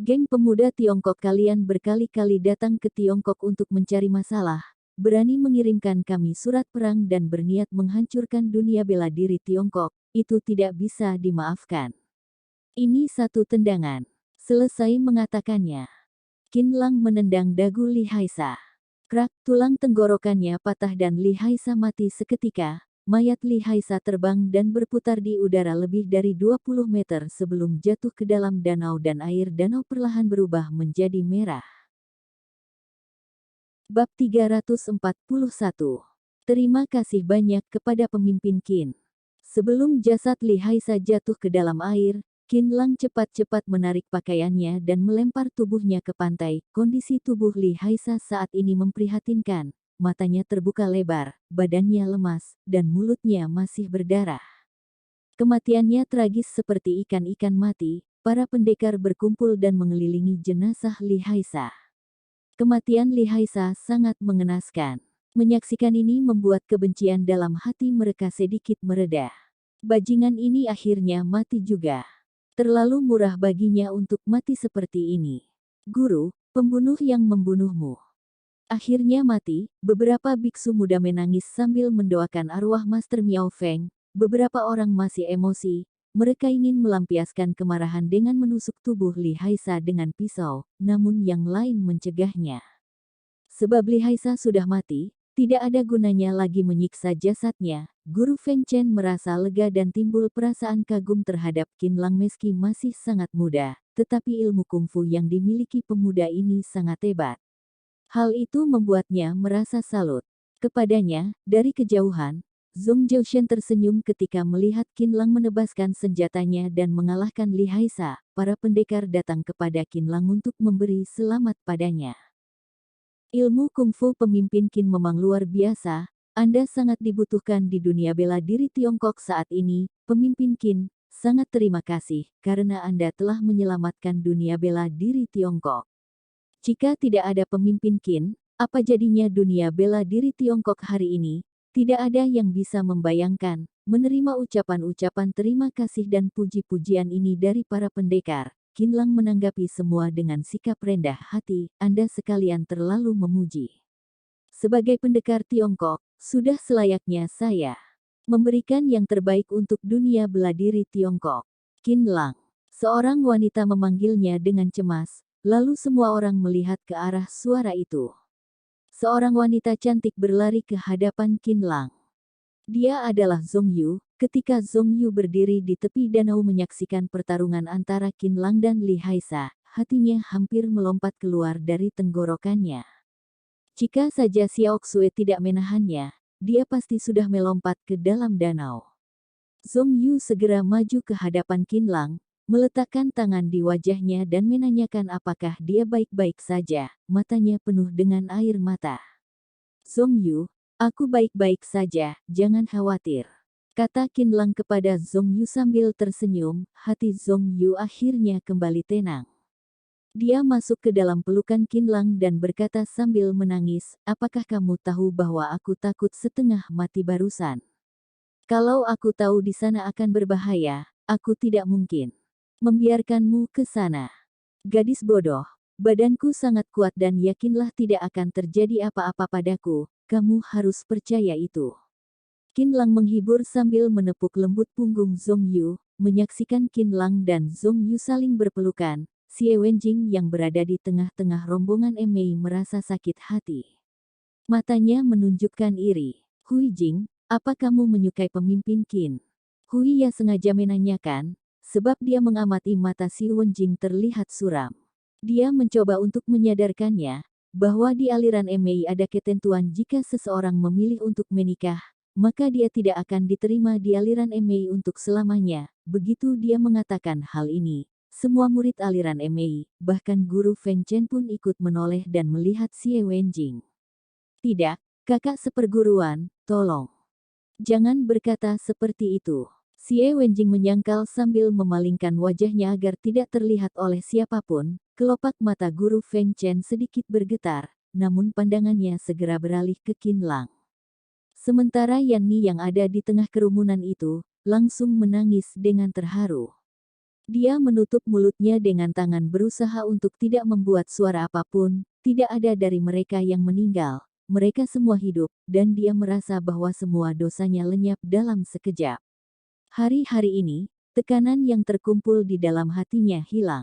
Geng pemuda Tiongkok, kalian berkali-kali datang ke Tiongkok untuk mencari masalah. Berani mengirimkan kami surat perang dan berniat menghancurkan dunia bela diri Tiongkok, itu tidak bisa dimaafkan. Ini satu tendangan. Selesai mengatakannya, Qin Lang menendang dagu Li Haisa. Krak, tulang tenggorokannya patah dan Li Haisa mati seketika. Mayat Li Haisa terbang dan berputar di udara lebih dari 20 meter sebelum jatuh ke dalam danau dan air danau perlahan berubah menjadi merah. Bab 341. Terima kasih banyak kepada pemimpin Qin. Sebelum jasad Li Haisa jatuh ke dalam air, Qin Lang cepat-cepat menarik pakaiannya dan melempar tubuhnya ke pantai. Kondisi tubuh Li Haisa saat ini memprihatinkan. Matanya terbuka lebar, badannya lemas, dan mulutnya masih berdarah. Kematiannya tragis seperti ikan-ikan mati. Para pendekar berkumpul dan mengelilingi jenazah Li Haisa. Kematian Li Haisa sangat mengenaskan. Menyaksikan ini membuat kebencian dalam hati mereka sedikit mereda. Bajingan ini akhirnya mati juga. Terlalu murah baginya untuk mati seperti ini. Guru, pembunuh yang membunuhmu akhirnya mati. Beberapa biksu muda menangis sambil mendoakan arwah Master Miao Feng. Beberapa orang masih emosi. Mereka ingin melampiaskan kemarahan dengan menusuk tubuh Li Haisa dengan pisau, namun yang lain mencegahnya. Sebab Li Haisa sudah mati, tidak ada gunanya lagi menyiksa jasadnya. Guru Feng Chen merasa lega dan timbul perasaan kagum terhadap Qin Lang meski masih sangat muda, tetapi ilmu kungfu yang dimiliki pemuda ini sangat hebat. Hal itu membuatnya merasa salut. Kepadanya, dari kejauhan, Zhong Jiushen tersenyum ketika melihat Qin Lang menebaskan senjatanya dan mengalahkan Li Haisa. Para pendekar datang kepada Qin Lang untuk memberi selamat padanya. Ilmu kungfu pemimpin Qin memang luar biasa. Anda sangat dibutuhkan di dunia bela diri Tiongkok saat ini, pemimpin Qin. Sangat terima kasih karena Anda telah menyelamatkan dunia bela diri Tiongkok. Jika tidak ada pemimpin Qin, apa jadinya dunia bela diri Tiongkok hari ini? Tidak ada yang bisa membayangkan. Menerima ucapan-ucapan terima kasih dan puji-pujian ini dari para pendekar, Qin Lang menanggapi semua dengan sikap rendah hati. Anda sekalian terlalu memuji. Sebagai pendekar Tiongkok, sudah selayaknya saya memberikan yang terbaik untuk dunia bela diri Tiongkok. Qin Lang. Seorang wanita memanggilnya dengan cemas, lalu semua orang melihat ke arah suara itu. Seorang wanita cantik berlari ke hadapan Qin Lang. Dia adalah Zhong Yu. Ketika Zhong Yu berdiri di tepi danau menyaksikan pertarungan antara Qin Lang dan Li Haisa, hatinya hampir melompat keluar dari tenggorokannya. Jika saja Xiao Xue tidak menahannya, dia pasti sudah melompat ke dalam danau. Zhong Yu segera maju ke hadapan Qin Lang, meletakkan tangan di wajahnya dan menanyakan apakah dia baik-baik saja. Matanya penuh dengan air mata. Zhong Yu, aku baik-baik saja, jangan khawatir, kata Qin Lang kepada Zhong Yu sambil tersenyum. Hati Zhong Yu akhirnya kembali tenang. Dia masuk ke dalam pelukan Qin Lang dan berkata sambil menangis, apakah kamu tahu bahwa aku takut setengah mati barusan? Kalau aku tahu di sana akan berbahaya, aku tidak mungkin membiarkanmu ke sana. Gadis bodoh, badanku sangat kuat dan yakinlah tidak akan terjadi apa-apa padaku, kamu harus percaya itu. Qin Lang menghibur sambil menepuk lembut punggung Zhong Yu. Menyaksikan Qin Lang dan Zhong Yu saling berpelukan, Xie Wenjing yang berada di tengah-tengah rombongan Mei merasa sakit hati. Matanya menunjukkan iri. Hui Jing, apa kamu menyukai pemimpin Qin? Hui Ya sengaja menanyakan, sebab dia mengamati mata Xie Wenjing terlihat suram. Dia mencoba untuk menyadarkannya, bahwa di aliran Mei ada ketentuan jika seseorang memilih untuk menikah, maka dia tidak akan diterima di aliran Mei untuk selamanya. Begitu dia mengatakan hal ini, semua murid aliran Mei, bahkan guru Feng Chen pun ikut menoleh dan melihat Xie Wenjing. Tidak, kakak seperguruan, tolong. Jangan berkata seperti itu. Xie Wenjing menyangkal sambil memalingkan wajahnya agar tidak terlihat oleh siapapun. Kelopak mata guru Feng Chen sedikit bergetar, namun pandangannya segera beralih ke Qin Lang. Sementara Yan Ni yang ada di tengah kerumunan itu, langsung menangis dengan terharu. Dia menutup mulutnya dengan tangan berusaha untuk tidak membuat suara apapun. Tidak ada dari mereka yang meninggal. Mereka semua hidup, dan dia merasa bahwa semua dosanya lenyap dalam sekejap. Hari-hari ini, tekanan yang terkumpul di dalam hatinya hilang.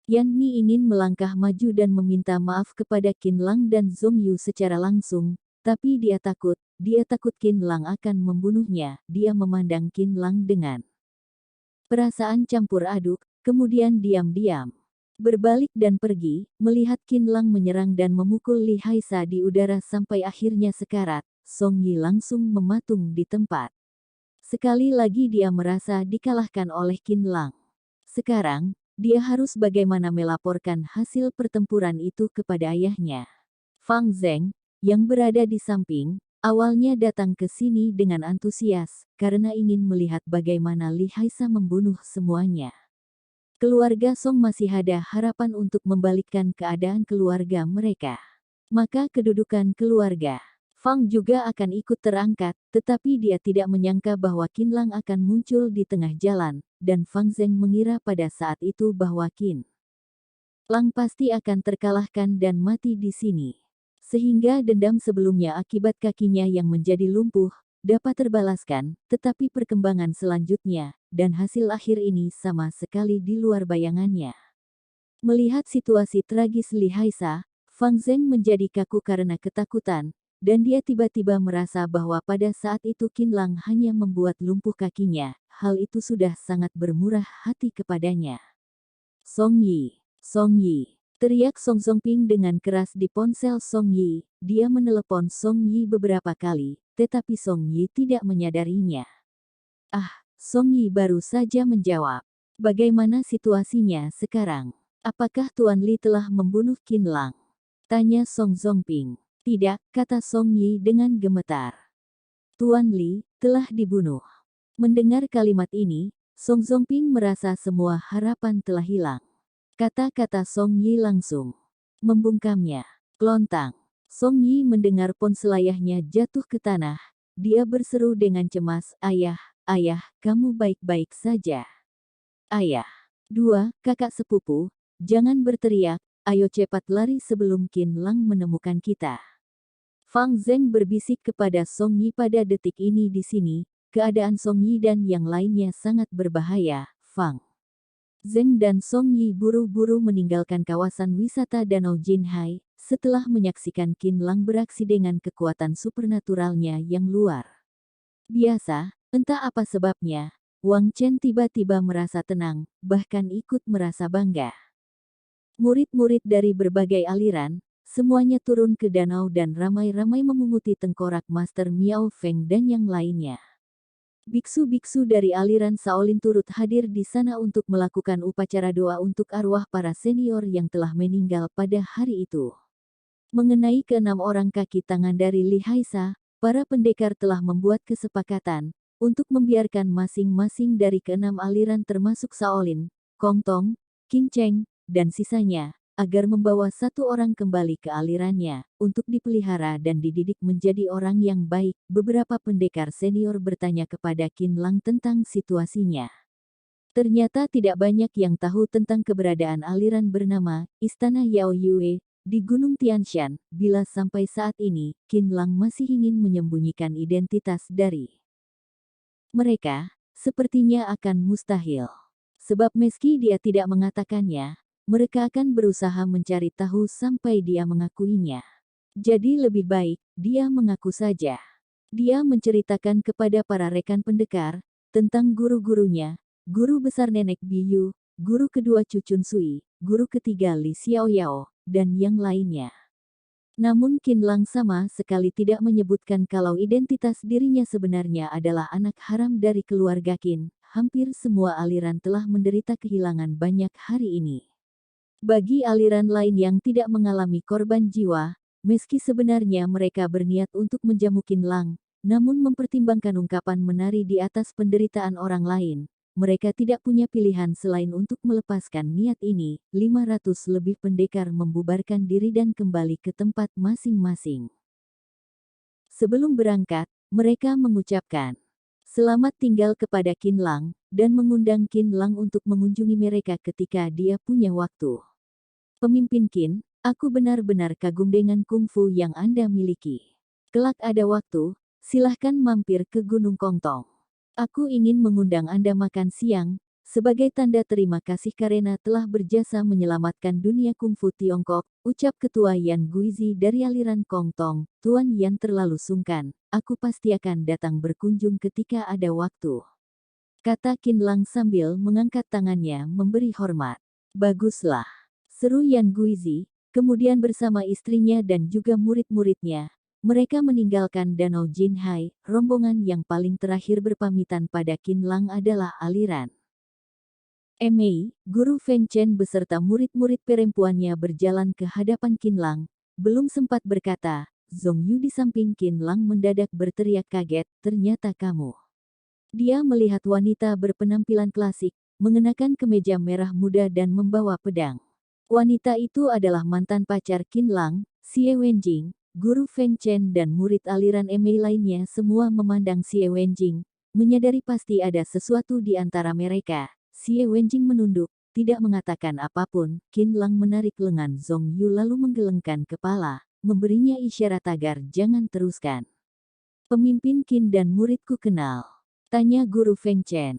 Yan Ni ingin melangkah maju dan meminta maaf kepada Qin Lang dan Zhong Yu secara langsung, tapi dia takut Qin Lang akan membunuhnya. Dia memandang Qin Lang dengan perasaan campur aduk, kemudian diam-diam berbalik dan pergi, melihat Qin Lang menyerang dan memukul Li Haisa di udara sampai akhirnya sekarat. Song Yi langsung mematung di tempat. Sekali lagi dia merasa dikalahkan oleh Qin Lang. Sekarang, dia harus bagaimana melaporkan hasil pertempuran itu kepada ayahnya. Fang Zheng, yang berada di samping, awalnya datang ke sini dengan antusias, karena ingin melihat bagaimana Li Haisa membunuh semuanya. Keluarga Song masih ada harapan untuk membalikkan keadaan keluarga mereka. Maka kedudukan keluarga Fang juga akan ikut terangkat, tetapi dia tidak menyangka bahwa Qin Lang akan muncul di tengah jalan, dan Fang Zheng mengira pada saat itu bahwa Qin Lang pasti akan terkalahkan dan mati di sini. Sehingga dendam sebelumnya akibat kakinya yang menjadi lumpuh, dapat terbalaskan, tetapi perkembangan selanjutnya, dan hasil akhir ini sama sekali di luar bayangannya. Melihat situasi tragis Li Haisa, Fang Zheng menjadi kaku karena ketakutan. dan dia tiba-tiba merasa bahwa pada saat itu Qin Lang hanya membuat lumpuh kakinya. Hal itu sudah sangat bermurah hati kepadanya. Song Yi, Song Yi, teriak Song Zongping dengan keras di ponsel Song Yi. Dia menelepon Song Yi beberapa kali, tetapi Song Yi tidak menyadarinya. Ah, Song Yi baru saja menjawab. Bagaimana situasinya sekarang? Apakah Tuan Li telah membunuh Qin Lang? Tanya Song Zongping. Tidak, kata Song Yi dengan gemetar. Tuan Li telah dibunuh. Mendengar kalimat ini, Song Zongping merasa semua harapan telah hilang. Kata-kata Song Yi langsung membungkamnya. Klontang. Song Yi mendengar ponsel ayahnya jatuh ke tanah. Dia berseru dengan cemas, "Ayah, ayah, kamu baik-baik saja?" "Ayah." "Dua, kakak sepupu, jangan berteriak, ayo cepat lari sebelum Qin Lang menemukan kita." Fang Zheng berbisik kepada Song Yi pada detik ini di sini, keadaan Song Yi dan yang lainnya sangat berbahaya. Fang Zheng dan Song Yi buru-buru meninggalkan kawasan wisata Danau Jinhai, setelah menyaksikan Qin Lang beraksi dengan kekuatan supernaturalnya yang luar biasa. Entah apa sebabnya, Wang Chen tiba-tiba merasa tenang, bahkan ikut merasa bangga. Murid-murid dari berbagai aliran, semuanya turun ke danau dan ramai-ramai memunguti tengkorak Master Miao Feng dan yang lainnya. Biksu-biksu dari aliran Shaolin turut hadir di sana untuk melakukan upacara doa untuk arwah para senior yang telah meninggal pada hari itu. Mengenai keenam orang kaki tangan dari Li Haisa, para pendekar telah membuat kesepakatan untuk membiarkan masing-masing dari keenam aliran termasuk Shaolin, Kong Tong, King Cheng, dan sisanya, agar membawa satu orang kembali ke alirannya, untuk dipelihara dan dididik menjadi orang yang baik. Beberapa pendekar senior bertanya kepada Qin Lang tentang situasinya. Ternyata tidak banyak yang tahu tentang keberadaan aliran bernama Istana Yao Yue di Gunung Tianshan, bila sampai saat ini, Qin Lang masih ingin menyembunyikan identitas dari mereka. Sepertinya akan mustahil. Sebab meski dia tidak mengatakannya, mereka akan berusaha mencari tahu sampai dia mengakuinya. Jadi lebih baik, dia mengaku saja. Dia menceritakan kepada para rekan pendekar, tentang guru-gurunya, guru besar Nenek Biyu, guru kedua Chu Chun Sui, guru ketiga Li Xiaoyao, dan yang lainnya. Namun Qin Lang sama sekali tidak menyebutkan kalau identitas dirinya sebenarnya adalah anak haram dari keluarga Qin. Hampir semua aliran telah menderita kehilangan banyak hari ini. Bagi aliran lain yang tidak mengalami korban jiwa, meski sebenarnya mereka berniat untuk menjamu Qin Lang, namun mempertimbangkan ungkapan menari di atas penderitaan orang lain, mereka tidak punya pilihan selain untuk melepaskan niat ini. 500 lebih pendekar membubarkan diri dan kembali ke tempat masing-masing. Sebelum berangkat, mereka mengucapkan selamat tinggal kepada Qin Lang, dan mengundang Qin Lang untuk mengunjungi mereka ketika dia punya waktu. Pemimpin Qin, aku benar-benar kagum dengan kungfu yang Anda miliki. Kelak ada waktu, silahkan mampir ke Gunung Kongtong. Aku ingin mengundang Anda makan siang, sebagai tanda terima kasih karena telah berjasa menyelamatkan dunia kungfu Tiongkok, ucap Ketua Yan Guizi dari aliran Kongtong. Tuan Yan terlalu sungkan, aku pasti akan datang berkunjung ketika ada waktu, kata Qin Lang sambil mengangkat tangannya memberi hormat. Baguslah, seru Yan Guizi. Kemudian bersama istrinya dan juga murid-muridnya, mereka meninggalkan Danau Jinhai. Rombongan yang paling terakhir berpamitan pada Qin Lang adalah aliran Mei. Guru Feng Chen beserta murid-murid perempuannya berjalan ke hadapan Qin Lang. Belum sempat berkata, Zhong Yu di samping Qin Lang mendadak berteriak kaget, ternyata kamu. Dia melihat wanita berpenampilan klasik, mengenakan kemeja merah muda dan membawa pedang. Wanita itu adalah mantan pacar Qin Lang, Xie Wenjing. Guru Feng Chen dan murid aliran Mei lainnya semua memandang Xie Wenjing, menyadari pasti ada sesuatu di antara mereka. Xie Wenjing menunduk, tidak mengatakan apapun. Qin Lang menarik lengan Zhong Yu lalu menggelengkan kepala, memberinya isyarat agar jangan teruskan. Pemimpin Qin dan muridku kenal, tanya Guru Feng Chen.